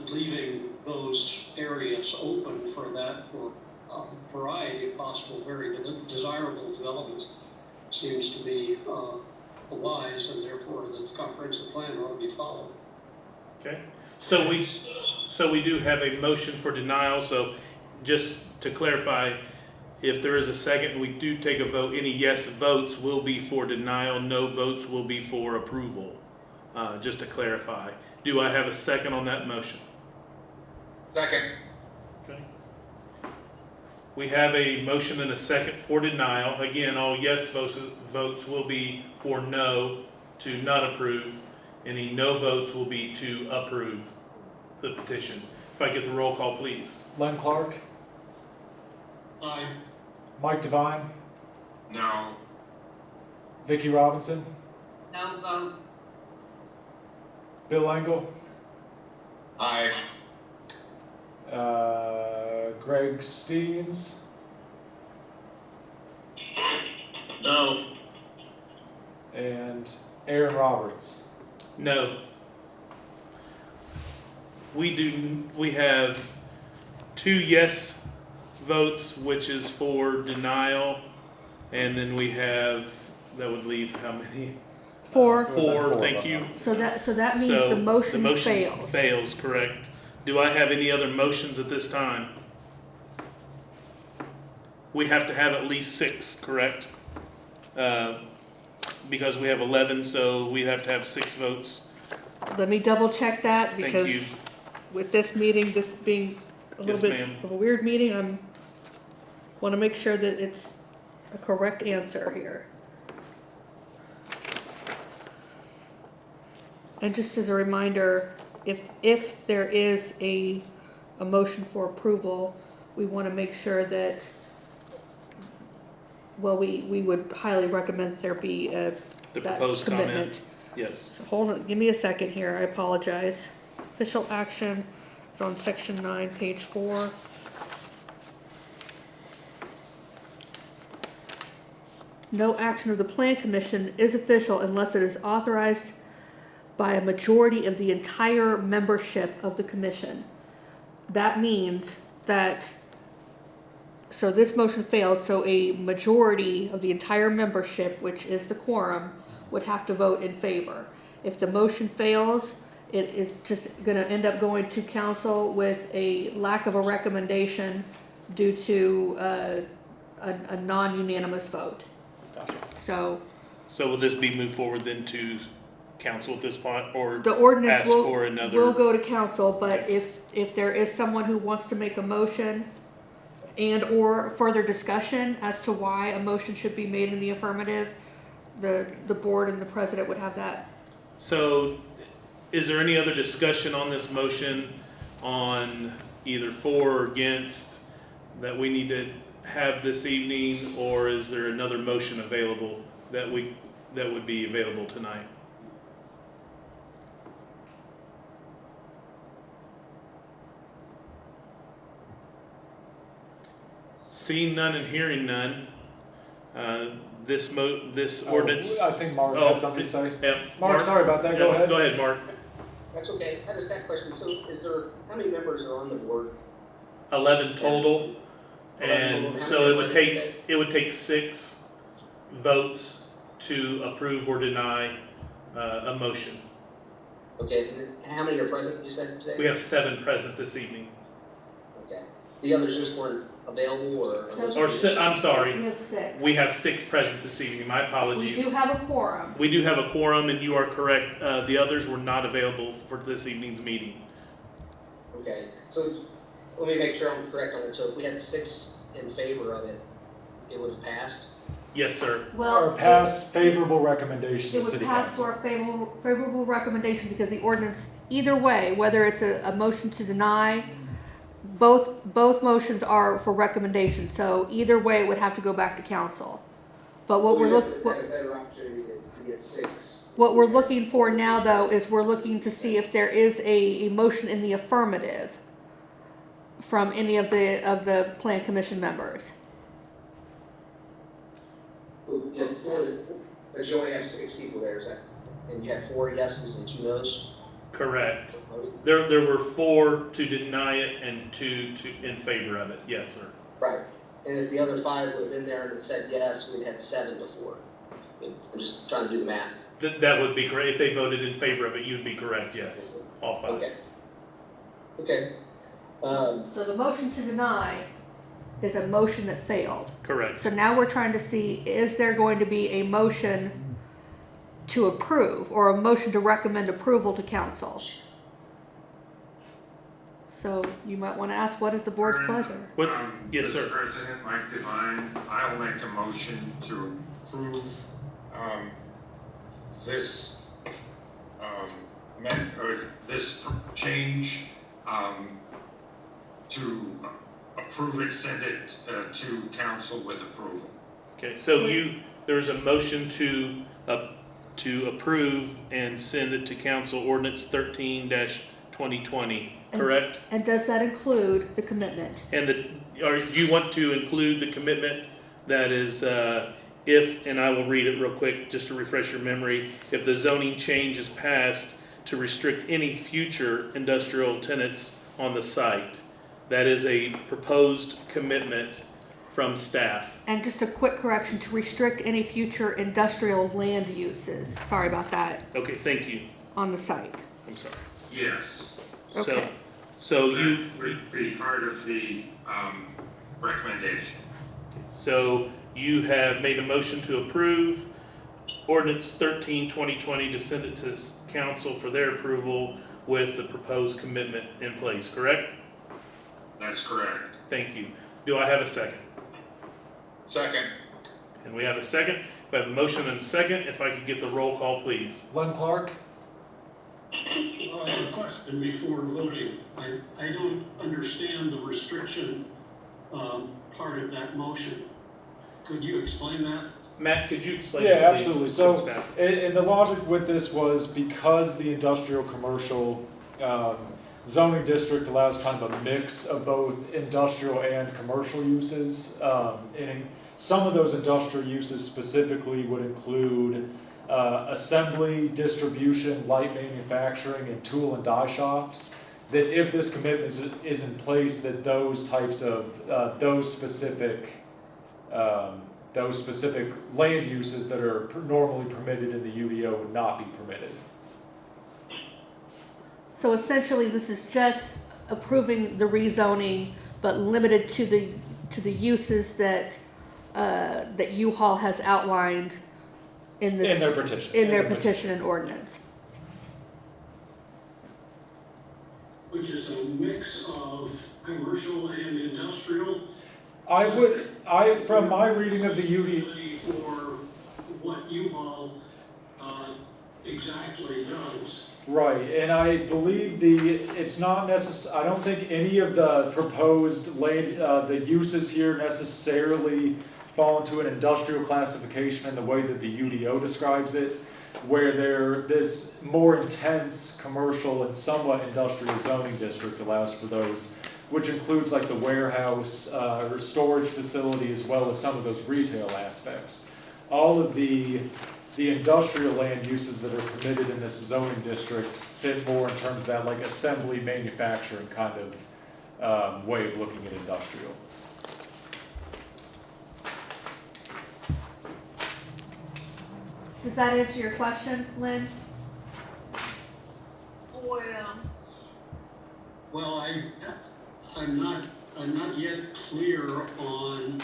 leaving those areas open for that, for a variety of possible very desirable developments seems to be wise, and therefore the comprehensive plan ought to be followed. Okay, so we do have a motion for denial, so just to clarify, If there is a second, we do take a vote. Any yes votes will be for denial, no votes will be for approval, just to clarify. Do I have a second on that motion? Second. Okay. We have a motion and a second for denial. Again, all yes votes will be for no, to not approve. Any no votes will be to approve the petition. If I get the roll call, please. Len Clark, Aye. Mike Devine, No. Vicki Robinson, No vote. Bill Engel, Aye. Greg Steens, No. and Aaron Roberts. No. We have 2 yes votes, which is for denial, and then we have, that would leave how many? 4. 4, thank you. So that means So the motion fails. fails. Correct. Do I have any other motions at this time? We have to have at least 6, correct? Because we have 11, so we have to have 6 votes. Let me double check that Thank you. because with this meeting, this being a little Yes, bit ma'am. of a weird meeting, want to make sure that it's a correct answer here. And just as a reminder, if there is a motion for approval, we want to make sure that, well, we would highly recommend that there be The that proposed comment. commitment. Yes. So hold on, give me a second here, I apologize. Official action is on section 9, page 4. No action of the plan commission is official unless it is authorized by a majority of the entire membership of the commission. That means that, so this motion failed, so a majority of the entire membership, which is the quorum, would have to vote in favor. If the motion fails, it is just gonna end up going to council with a lack of a recommendation due to a non-unanimous vote. Gotcha. So So will this be moved forward then to council at this point, or the ordinance ask for will another? go to council, but if there is someone who wants to make a motion and or further discussion as to why a motion should be made in the affirmative, the board and the president would have that. So, is there any other discussion on this motion on either for or against that we need to have this evening, or is there another motion available that would be available tonight? Seeing none and hearing none, this ordinance. I think Mark Oh, had something to say. Yep. Mark, sorry about that. Go Yeah, ahead. Go ahead, Mark. That's okay. I just got a question. So how many members are on the board? 11 total, 11 total. and How so many it would residents take 6 votes to approve or deny a motion. Okay, and then how many are present, you said today? We have 7 present this evening. Okay. The others just weren't available or? I'm sorry, We have 6. we have 6 present this evening. My We apologies. do have a quorum. We do have a quorum, and you are correct. The others were not available for this evening's meeting. Okay, so let me make sure I'm correct on that. So if we had 6 in favor of it, it would have passed? Yes, sir. Well, Or past favorable recommendation it to would city pass council. for a favorable recommendation because the ordinance, either way, whether it's a motion to deny, both motions are for recommendation, so either way it would have to go back to council. But what we're We had a better opportunity to get 6. what we're looking for now though is we're looking to see if there is a motion in the affirmative from any of the plan commission members. You have 4, but you only have 6 people there, is that? And you had 4 yeses and 2 nos? Correct. There were 4 to deny it and 2 in favor of it. Yes, sir. Right. And if the other 5 would have been there and said yes, we'd had 7 before. I'm just trying to do the math. That would be correct. If they voted in favor of it, you'd be correct. Yes, all 5. Okay. Okay. So the motion to deny is a motion that failed. Correct. So now we're trying to see, is there going to be a motion to approve or a motion to recommend approval to council? So you might want to ask, what is the board's pleasure? What? Yes, sir. Mr. President, Mike Devine, I'll make a motion to approve, this, this change, to approve it, send it, to council with approval. Okay, so there's a motion to approve and send it to council ordinance 13-2020, correct? And does that include the commitment? And do you want to include the commitment that is, if, and I will read it real quick just to refresh your memory, if the zoning change is passed to restrict any future industrial tenants on the site, that is a proposed commitment from staff. And just a quick correction, to restrict any future industrial land uses, sorry about that, Okay, thank you. on the site. I'm sorry. Yes. Okay. So you, That would be part of the, recommendation. so you have made a motion to approve ordinance 13-2020 to send it to council for their approval with the proposed commitment in place, correct? That's correct. Thank you. Do I have a second? Second. And we have a second. We have a motion and a second. If I could get the roll call, please. Len Clark, I have a question before voting. I don't understand the restriction, part of that motion. Could you explain that? Matt, could you explain? yeah, please, absolutely. to So, staff? and the logic with this was because the industrial commercial zoning district allows kind of a mix of both industrial and commercial uses. And some of those industrial uses specifically would include assembly, distribution, light manufacturing, and tool and die shops. That if this commitment is in place, that those types of those specific land uses that are normally permitted in the UDO would not be permitted. So essentially, this is just approving the rezoning, but limited to the uses that that U-Haul has outlined in this In their petition. in their petition and ordinance. Which is a mix of commercial and industrial? From my reading of the UDO, For what U-Haul, exactly does. right, and I believe it's not I don't think any of the proposed land, the uses here necessarily fall into an industrial classification in the way that the UDO describes it, where this more intense commercial and somewhat industrial zoning district allows for those, which includes like the warehouse or storage facility as well as some of those retail aspects. All of the industrial land uses that are permitted in this zoning district fit more in terms of that like assembly manufacturing kind of way of looking at industrial. Does that answer your question, Lynn? Well, I'm not yet clear on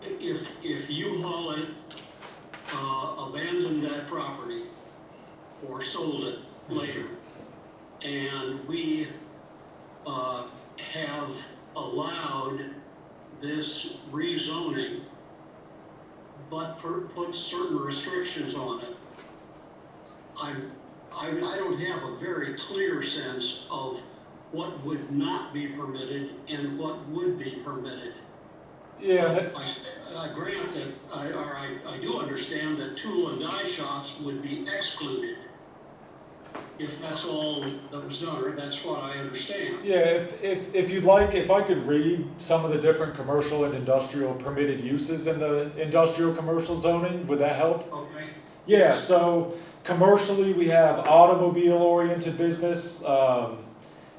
if U-Haul had abandoned that property or sold it later, and we have allowed this rezoning, but put certain restrictions on it. I don't have a very clear sense of what would not be permitted and what would be permitted. Yeah. I grant that, I do understand that tool and die shops would be excluded if that's all that was done, or that's what I understand. Yeah, if you'd like, if I could read some of the different commercial and industrial permitted uses in the industrial commercial zoning, would that help? Okay. Yeah, so commercially, we have automobile-oriented business,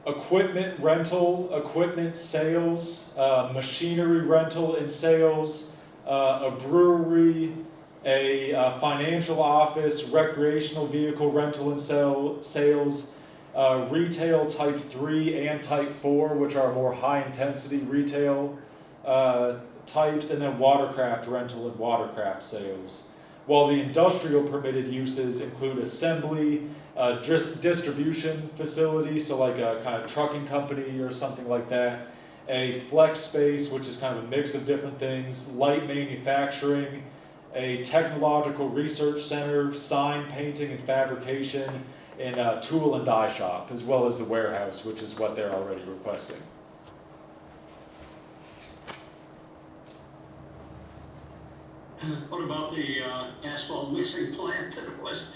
equipment rental, equipment sales, machinery rental and sales, a brewery, a financial office, recreational vehicle rental and sales, retail type 3 and type 4, which are more high intensity retail types, and then watercraft rental and watercraft sales. While the industrial permitted uses include assembly, distribution facility, so like a kind of trucking company or something like that, a flex space, which is kind of a mix of different things, light manufacturing, a technological research center, sign painting and fabrication, and a tool and die shop, as well as the warehouse, which is what they're already requesting. What about the asphalt mixing plant that was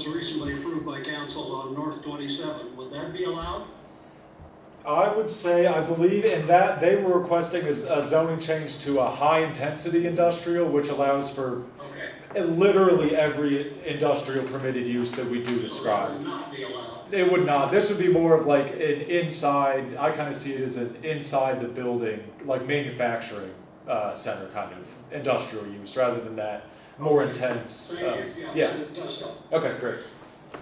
recently approved by council on North 27? Would that be allowed? I would say, I believe in that, they were requesting a zoning change to a high-intensity industrial, which allows for Okay. literally every industrial permitted use that we do So that describe. would not be allowed. It would not. This would be more of like an inside, I kind of see it as an inside the building, like manufacturing center kind of industrial use, rather than that more intense. Thank you. Yeah. It does help. Okay, great. I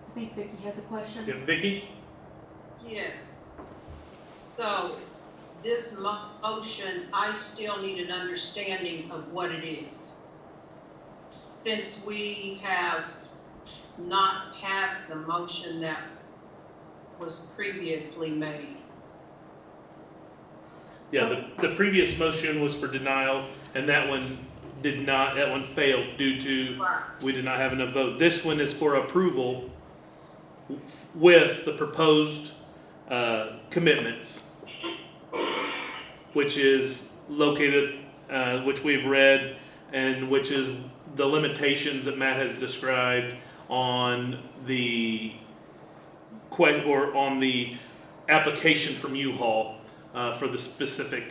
think Vicki has a question. Yeah, Vicki? Yes. So this motion, I still need an understanding of what it is. Since we have not passed the motion that was previously made. Yeah, the previous motion was for denial, and that one failed due to we did not have enough vote. This one is for approval with the proposed commitments, which is located, which we've read, and which is the limitations that Matt has described on the on the application from U-Haul for the specific.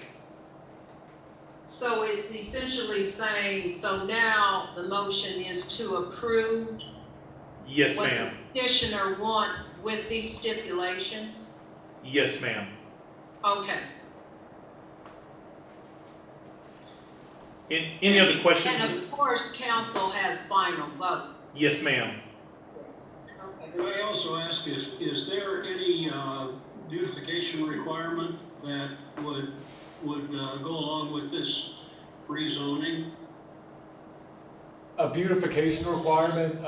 So it's essentially saying, so now the motion is to approve Yes, what ma'am. the petitioner wants with these stipulations? Yes, ma'am. Okay. Any other questions? And of course, council has final vote. Yes, ma'am. Yes. Okay. Could I also ask, is there any beautification requirement that would go along with this rezoning? A beautification requirement.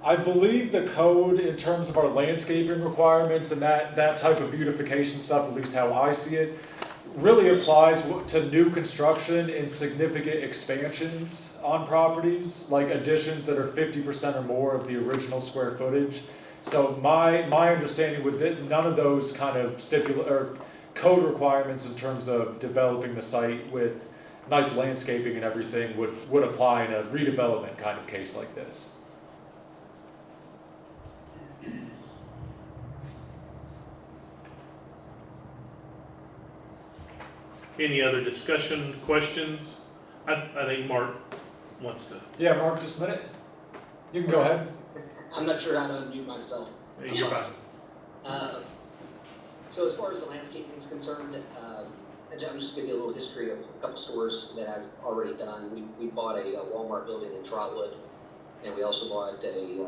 I believe the code in terms of our landscaping requirements and that type of beautification stuff, at least how I see it, really applies to new construction and significant expansions on properties, like additions that are 50% or more of the original square footage. So my understanding with it, none of those kind of code requirements in terms of developing the site with nice landscaping and everything would apply in a redevelopment kind of case like this. Any other discussion, questions? I think Mark wants to. Yeah, Mark, just a minute. You can go ahead. I'm not sure how to unmute myself. You're fine. So as far as the landscaping is concerned, I'm just gonna give you a little history of a couple stores that I've already done. We bought a Walmart building in Trotwood, and we also bought a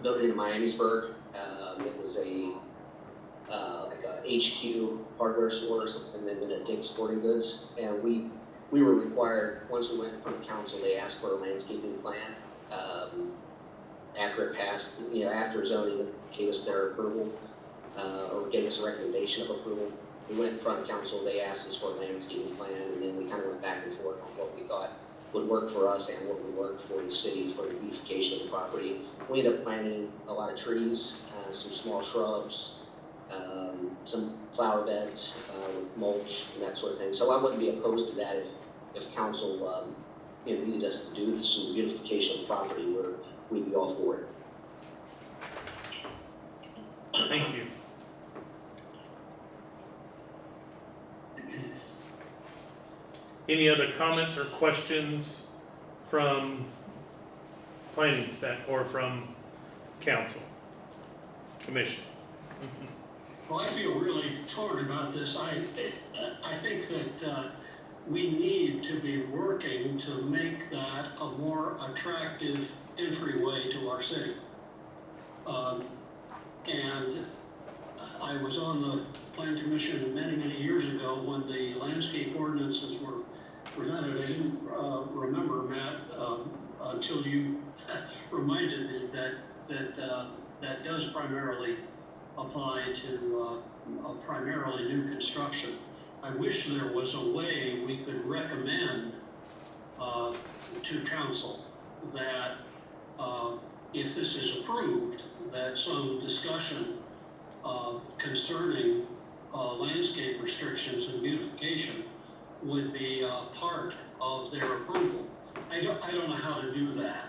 building in Miamisburg. It was like a HQ hardware store or something, and then a Dick's Sporting Goods. And we were required, once we went in front of council, they asked for a landscaping plan. After it passed, after zoning gave us their approval, or gave us a recommendation of approval, we went in front of council, they asked us for a landscaping plan, and then we kind of went back and forth on what we thought would work for us and what would work for the city for the beautification of the property. We ended up planting a lot of trees, some small shrubs, some flower beds with mulch and that sort of thing. So I wouldn't be opposed to that if council needed us to do some beautification of the property, where we'd be all for it. Thank you. Any other comments or questions from planning staff or from council, commission? Well, I feel really torn about this. I think that we need to be working to make that a more attractive entryway to our city. And I was on the Plan Commission many, many years ago when the landscape ordinances were presented. I didn't remember, Matt, until you reminded me that does primarily apply to primarily new construction. I wish there was a way we could recommend to council that if this is approved, that some discussion concerning landscape restrictions and beautification would be part of their approval. I don't know how to do that.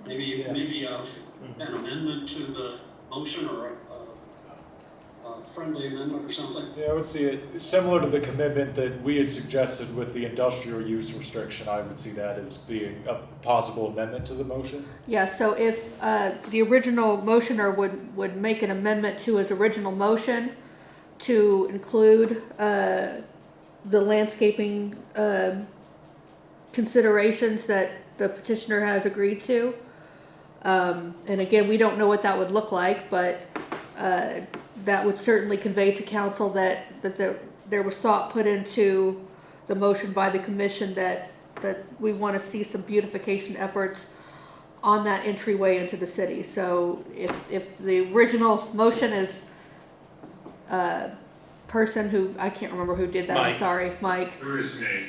Maybe an amendment to the motion or a friendly amendment or something. Yeah, I would see it similar to the commitment that we had suggested with the industrial use restriction. I would see that as being a possible amendment to the motion. Yeah, so if the original motioner would make an amendment to his original motion to include the landscaping considerations that the petitioner has agreed to. And again, we don't know what that would look like, but that would certainly convey to council that there was thought put into the motion by the commission that we want to see some beautification efforts on that entryway into the city. So if the original motion is person who, I can't remember who did that, Mike. I'm sorry, Mike. Who is me?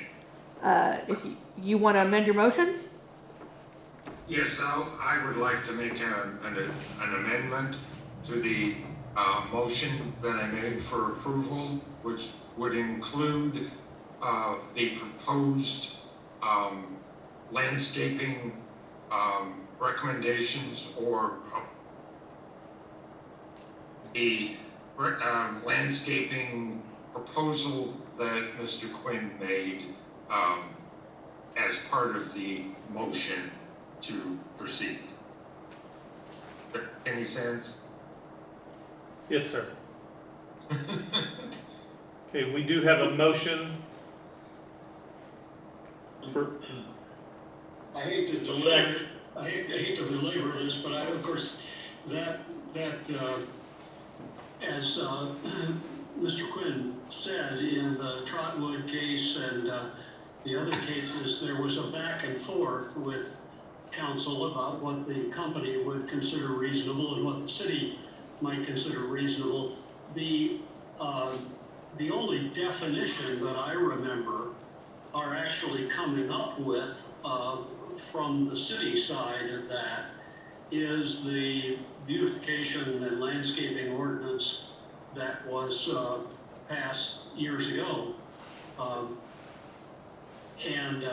If you want to amend your motion? Yes, I would like to make an amendment to the motion that I made for approval, which would include the proposed landscaping recommendations or the landscaping proposal that Mr. Quinn made as part of the motion to proceed. Any sense? Yes, sir. Okay, we do have a motion for, I hate to belabor, I hate to belabor this, but of course, that as Mr. Quinn said in the Trotwood case and the other cases, there was a back and forth with council about what the company would consider reasonable and what the city might consider reasonable. The only definition that I remember are actually coming up with from the city side of that is the beautification and landscaping ordinance that was passed years ago. And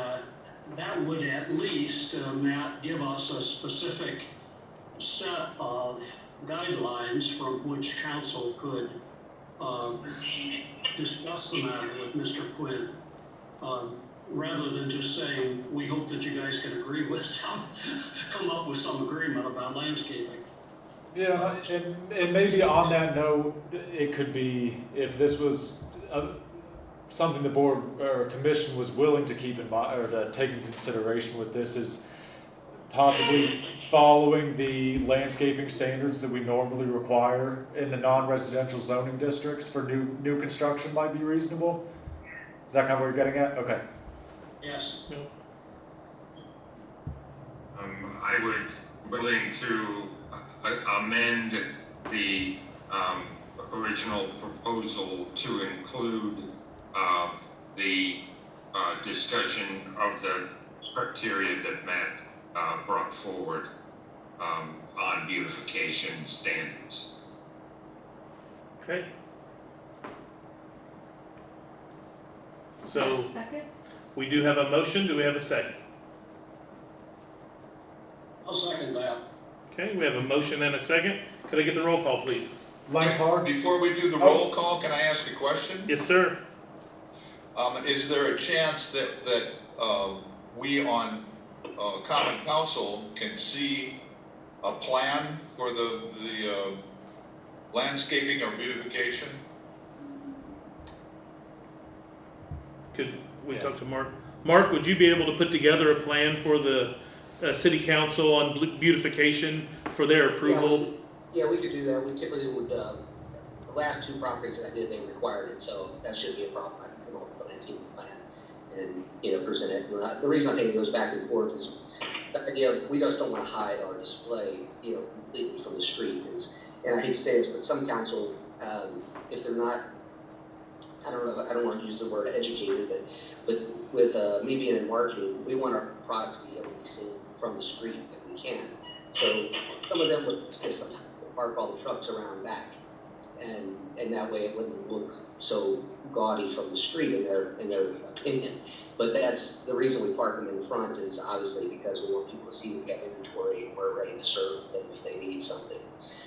that would at least, Matt, give us a specific set of guidelines from which council could discuss the matter with Mr. Quinn, rather than just saying, we hope that you guys can agree with some, come up with some agreement about landscaping. Yeah, and maybe on that note, it could be, if this was something the board or commission was willing to keep in mind, or to take into consideration with this, is possibly following the landscaping standards that we normally require in the non-residential zoning districts for new construction might be reasonable. Is that kind of what you're getting at? Okay. Yes. I would willing to amend the original proposal to include the discussion of the criteria that Matt brought forward on beautification standards. okay. So Second? we do have a motion. Do we have a second? I'll second that. Okay, we have a motion and a second. Could I get the roll call, please? Lankar? Before we do the roll call, can I ask a question? Yes, sir. Is there a chance that we on Common Council can see a plan for the landscaping or beautification? Could we Yeah. talk to Mark? Mark, would you be able to put together a plan for the city council on beautification for their approval? Yeah, we could do that. We typically would, the last two properties that I did, they required it, so that shouldn't be a problem. I can come up with a landscape plan and, present it. And the reason I think it goes back and forth is the idea of, we just don't wanna hide our display, completely from the street. And I hate to say this, but some council, if they're not, I don't wanna use the word educated, but with me being in marketing, we want our product to be able to be seen from the street if we can. So some of them would just park all the trucks around back, and that way it wouldn't look so gaudy from the street in their opinion. But that's the reason we park them in front, is obviously because we want people to see we have inventory and we're ready to serve them if they need something.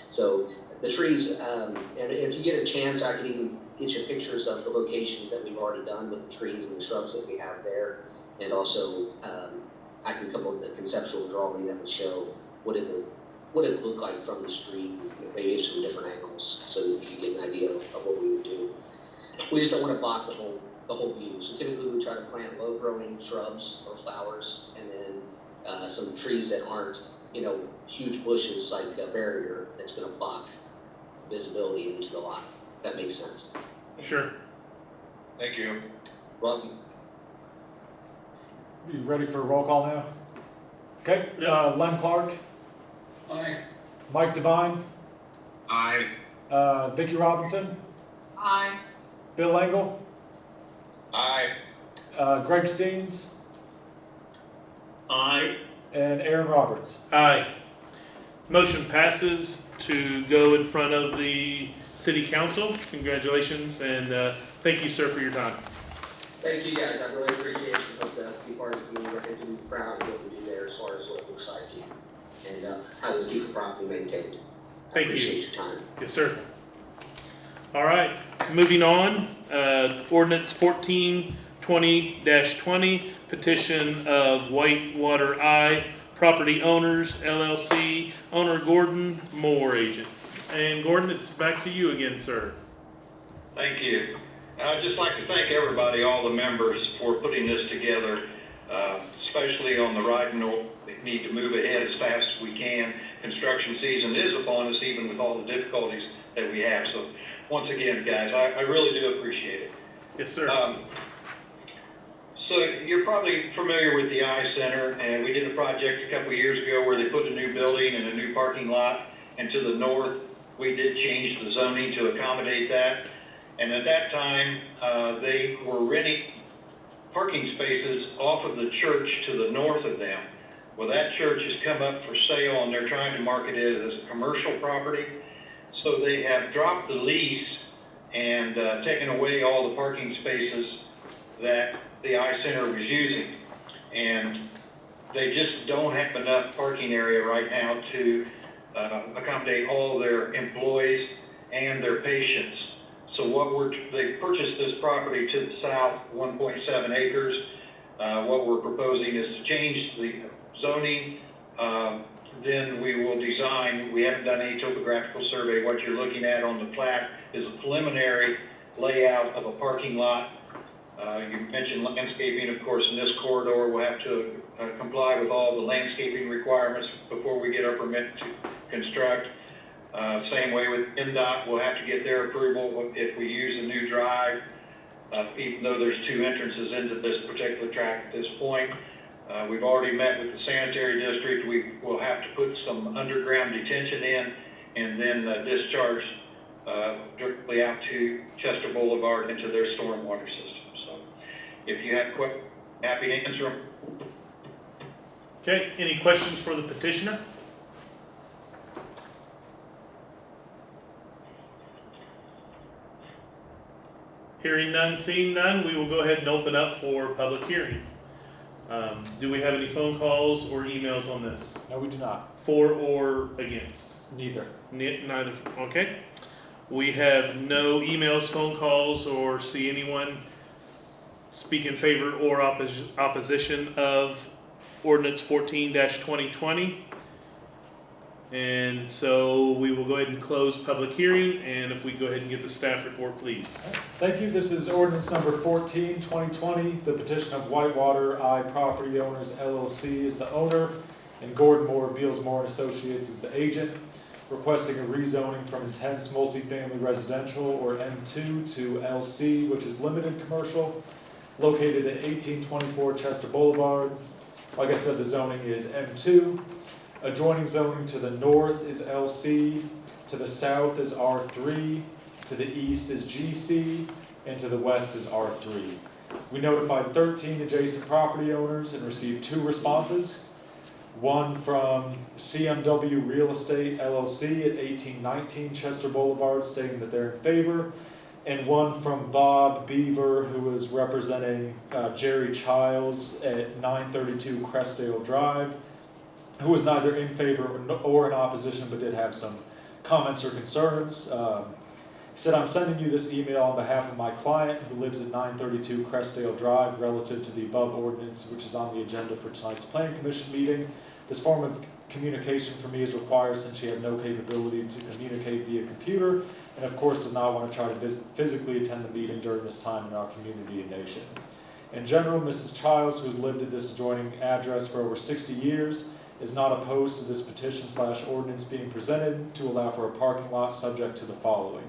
So the trees, and if you get a chance, I can even get you pictures of the locations that we've already done with the trees and the shrubs that we have there. And also, I can come up with a conceptual drawing that would show what it would look like from the street, maybe some different angles, so that you can get an idea of what we would do. We just don't want to block the whole view. So typically we try to plant low-growing shrubs or flowers, and then some trees that aren't, huge bushes like a barrier that's going to block visibility into the lot. That makes sense. Sure. Thank you. Welcome. You ready for a roll call now? Okay, Len Clark, Aye. Mike Devine, I, Vicki Robinson, Aye. Bill Engel, Aye. Greg Steens, Aye. and Aaron Roberts. Aye. Motion passes to go in front of the city council. Congratulations, and thank you, sir, for your time. Thank you guys. I really appreciate it. Hope to be part of the community. I can be proud of what we do there as far as what it looks like and how we keep the property maintained. Thank you. I appreciate your time. Yes, sir. All right, moving on, ordinance 1420-20, petition of Whitewater Eye Property Owners LLC, owner Gordon Moore, agent. And Gordon, it's back to you again, sir. Thank you. I'd just like to thank everybody, all the members, for putting this together, especially on the right note. We need to move ahead as fast as we can. Construction season is upon us, even with all the difficulties that we have. So once again, guys, I really do appreciate it. Yes, sir. So you're probably familiar with the Eye Center, and we did a project a couple of years ago where they put a new building and a new parking lot. And to the north, we did change the zoning to accommodate that. And at that time, they were renting parking spaces off of the church to the north of them. Well, that church has come up for sale, and they're trying to market it as a commercial property. So they have dropped the lease and taken away all the parking spaces that the Eye Center was using. And they just don't have enough parking area right now to accommodate all their employees and their patients. So they purchased this property to the south, 1.7 acres. What we're proposing is to change the zoning. Then we will design, we haven't done any topographical survey. What you're looking at on the plat is a preliminary layout of a parking lot. You mentioned landscaping, of course, in this corridor. We'll have to comply with all the landscaping requirements before we get our permit to construct. Same way with NDOT, we'll have to get their approval if we use a new drive, even though there's two entrances into this particular tract at this point. We've already met with the sanitary district. We will have to put some underground detention in and then discharge directly out to Chester Boulevard into their stormwater system. So if you have questions, happy to answer them. Okay, any questions for the petitioner? Hearing none, seeing none, we will go ahead and open up for public hearing. Do we have any phone calls or emails on this? No, we do not. For or against? Neither. Neither, okay. We have no emails, phone calls, or see anyone speak in favor or opposition of ordinance 14-2020. And so we will go ahead and close public hearing, and if we go ahead and get the staff report, please. Thank you. This is ordinance number 14, 2020. The petition of Whitewater Eye Property Owners LLC is the owner, and Gordon Moore, Bealsmore and Associates is the agent, requesting a rezoning from intense multifamily residential, or M2, to LC, which is limited commercial, located at 1824 Chester Boulevard. Like I said, the zoning is M2. Adjoining zoning to the north is LC, to the south is R3, to the east is GC, and to the west is R3. We notified 13 adjacent property owners and received 2 responses. One from CMW Real Estate LLC at 1819 Chester Boulevard stating that they're in favor, and one from Bob Beaver, who is representing Jerry Childs at 932 Crestdale Drive, who was neither in favor or in opposition, but did have some comments or concerns. He said, I'm sending you this email on behalf of my client who lives at 932 Crestdale Drive relative to the above ordinance, which is on the agenda for tonight's Planning Commission meeting. This form of communication for me is required since she has no capability to communicate via computer, and of course does not want to try to physically attend the meeting during this time in our community and nation. In general, Mrs. Childs, who has lived at this adjoining address for over 60 years, is not opposed to this petition/ordinance being presented to allow for a parking lot subject to the following.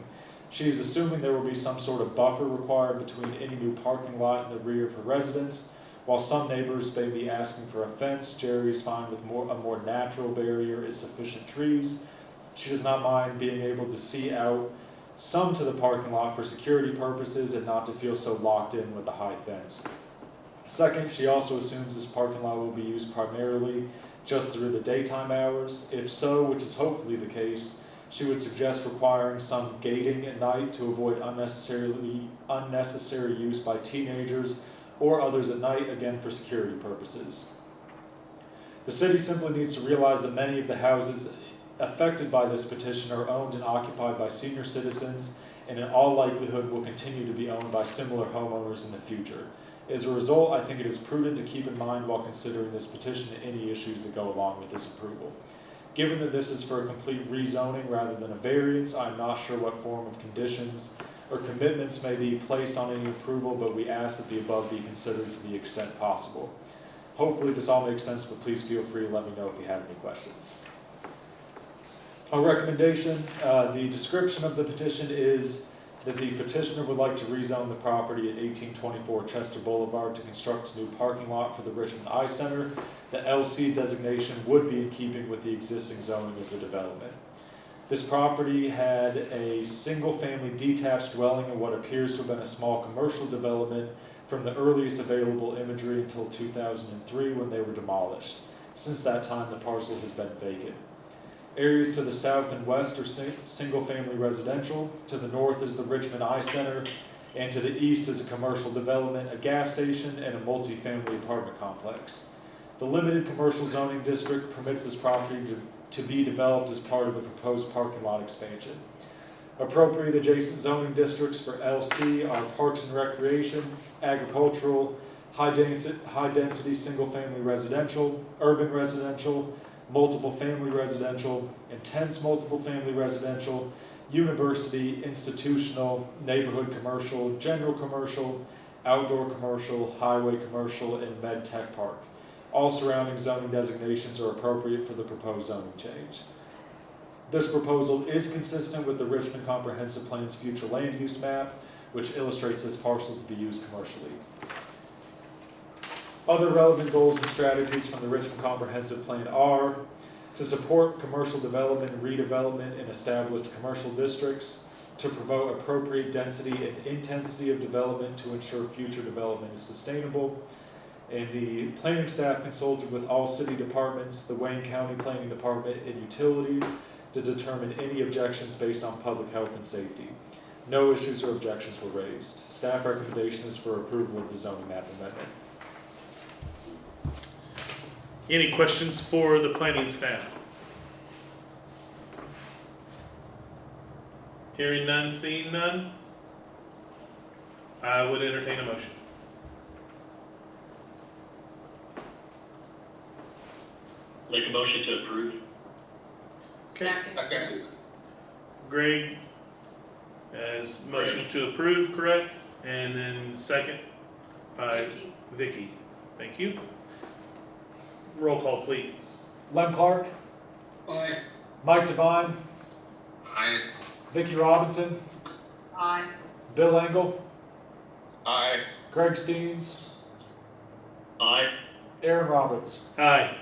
She is assuming there will be some sort of buffer required between any new parking lot and the rear of her residence. While some neighbors may be asking for a fence, Jerry is fine with a more natural barrier is sufficient trees. She does not mind being able to see out some to the parking lot for security purposes and not to feel so locked in with a high fence. Second, she also assumes this parking lot will be used primarily just through the daytime hours. If so, which is hopefully the case, she would suggest requiring some gating at night to avoid unnecessary use by teenagers or others at night, again for security purposes. The city simply needs to realize that many of the houses affected by this petition are owned and occupied by senior citizens, and in all likelihood will continue to be owned by similar homeowners in the future. As a result, I think it is prudent to keep in mind while considering this petition any issues that go along with this approval. Given that this is for a complete rezoning rather than a variance, I am not sure what form of conditions or commitments may be placed on any approval, but we ask that the above be considered to the extent possible. Hopefully this all makes sense, but please feel free to let me know if you have any questions. A recommendation, the description of the petition is that the petitioner would like to rezone the property at 1824 Chester Boulevard to construct a new parking lot for the Richmond Eye Center. The LC designation would be in keeping with the existing zoning of the development. This property had a single-family detached dwelling in what appears to have been a small commercial development from the earliest available imagery until 2003 when they were demolished. Since that time, the parcel has been vacant. Areas to the south and west are single-family residential. To the north is the Richmond Eye Center, and to the east is a commercial development, a gas station, and a multi-family apartment complex. The limited commercial zoning district permits this property to be developed as part of the proposed parking lot expansion. Appropriate adjacent zoning districts for LC are Parks and Recreation, Agricultural, high-density single-family residential, urban residential, multiple family residential, intense multiple family residential, university, institutional, neighborhood commercial, general commercial, outdoor commercial, highway commercial, and med tech park. All surrounding zoning designations are appropriate for the proposed zoning change. This proposal is consistent with the Richmond Comprehensive Plan's future land use map, which illustrates this parcel to be used commercially. Other relevant goals and strategies from the Richmond Comprehensive Plan are to support commercial development and redevelopment in established commercial districts, to promote appropriate density and intensity of development to ensure future development is sustainable. And the planning staff consulted with all city departments, the Wayne County Planning Department, and utilities to determine any objections based on public health and safety. No issues or objections were raised. Staff recommendation is for approval of the zoning map amendment. Any questions for the planning staff? Hearing none, seeing none, I would entertain a motion. Make a motion to approve. Second. Okay. Greg as motion to approve, correct? And then second by Vicky. Vicky. Thank you. Roll call, please. Len Clark, Aye. Mike Devine, I, Vicky Robinson, Aye. Bill Engel, Aye. Greg Steens, Aye. Aaron Roberts. Aye.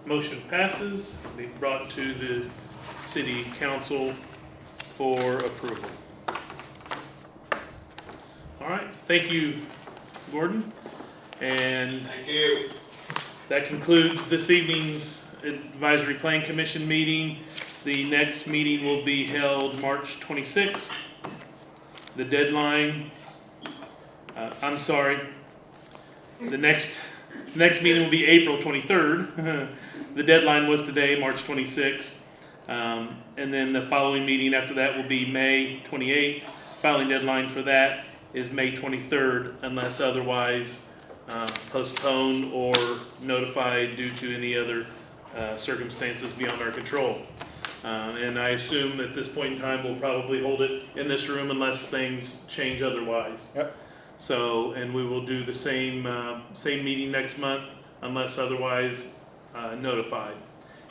Motion passes. Be brought to the city council for approval. All right. Thank you, Gordon. And Thank you. that concludes this evening's Advisory Plan Commission meeting. The next meeting will be held March 26th. The deadline, I'm sorry, the next meeting will be April 23rd. The deadline was today, March 26th. And then the following meeting after that will be May 28th. Filing deadline for that is May 23rd unless otherwise postponed or notified due to any other circumstances beyond our control. And I assume at this point in time, we'll probably hold it in this room unless things change otherwise. Yep. So, and we will do the same meeting next month unless otherwise notified.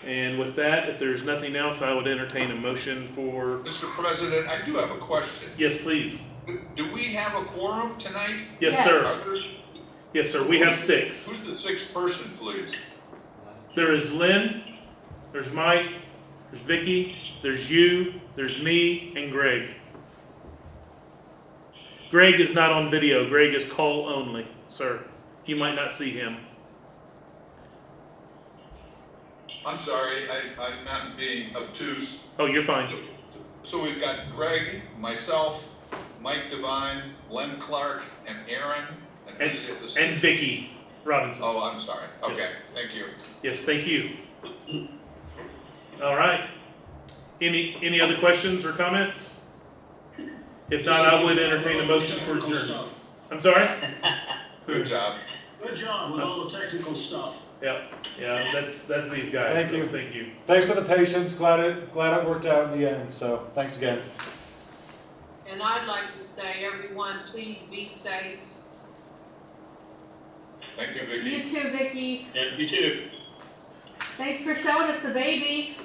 And with that, if there's nothing else, I would entertain a motion for, Mr. President, I do have a question. yes, please. Do we have a quorum tonight? Yes, Yes. sir. Others? Yes, sir. We have 6. Who's the sixth person, please? There is Lynn, there's Mike, there's Vicky, there's you, there's me, and Greg. Greg is not on video. Greg is call only, sir. You might not see him. I'm sorry, I'm not being obtuse. Oh, you're fine. So we've got Greg, myself, Mike Devine, Len Clark, and Aaron. And who's the sixth? And Vicky Robinson. Oh, I'm sorry. Okay, thank you. Yes, thank you. All right. Any other questions or comments? If not, I would entertain a motion for Technical adjournment. stuff. I'm sorry? Good job. Good job with all the technical stuff. Yep. Yeah, that's these guys. Thank so you. Thank you. Thanks for the patience. Glad it worked out in the end. So thanks again. And I'd like to say, everyone, please be safe. Thank you, You Vicky. too, Vicky. And you too. Thanks for showing us the baby.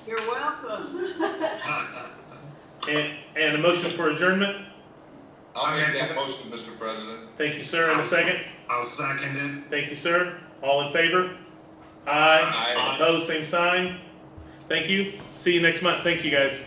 You're welcome. And a motion for adjournment. I'll make that motion, Mr. President. Thank you, sir. And a second. I'll second it. Thank you, sir. All in favor? Aye. Aye. Opposed, same sign. Thank you. See you next month. Thank you, guys.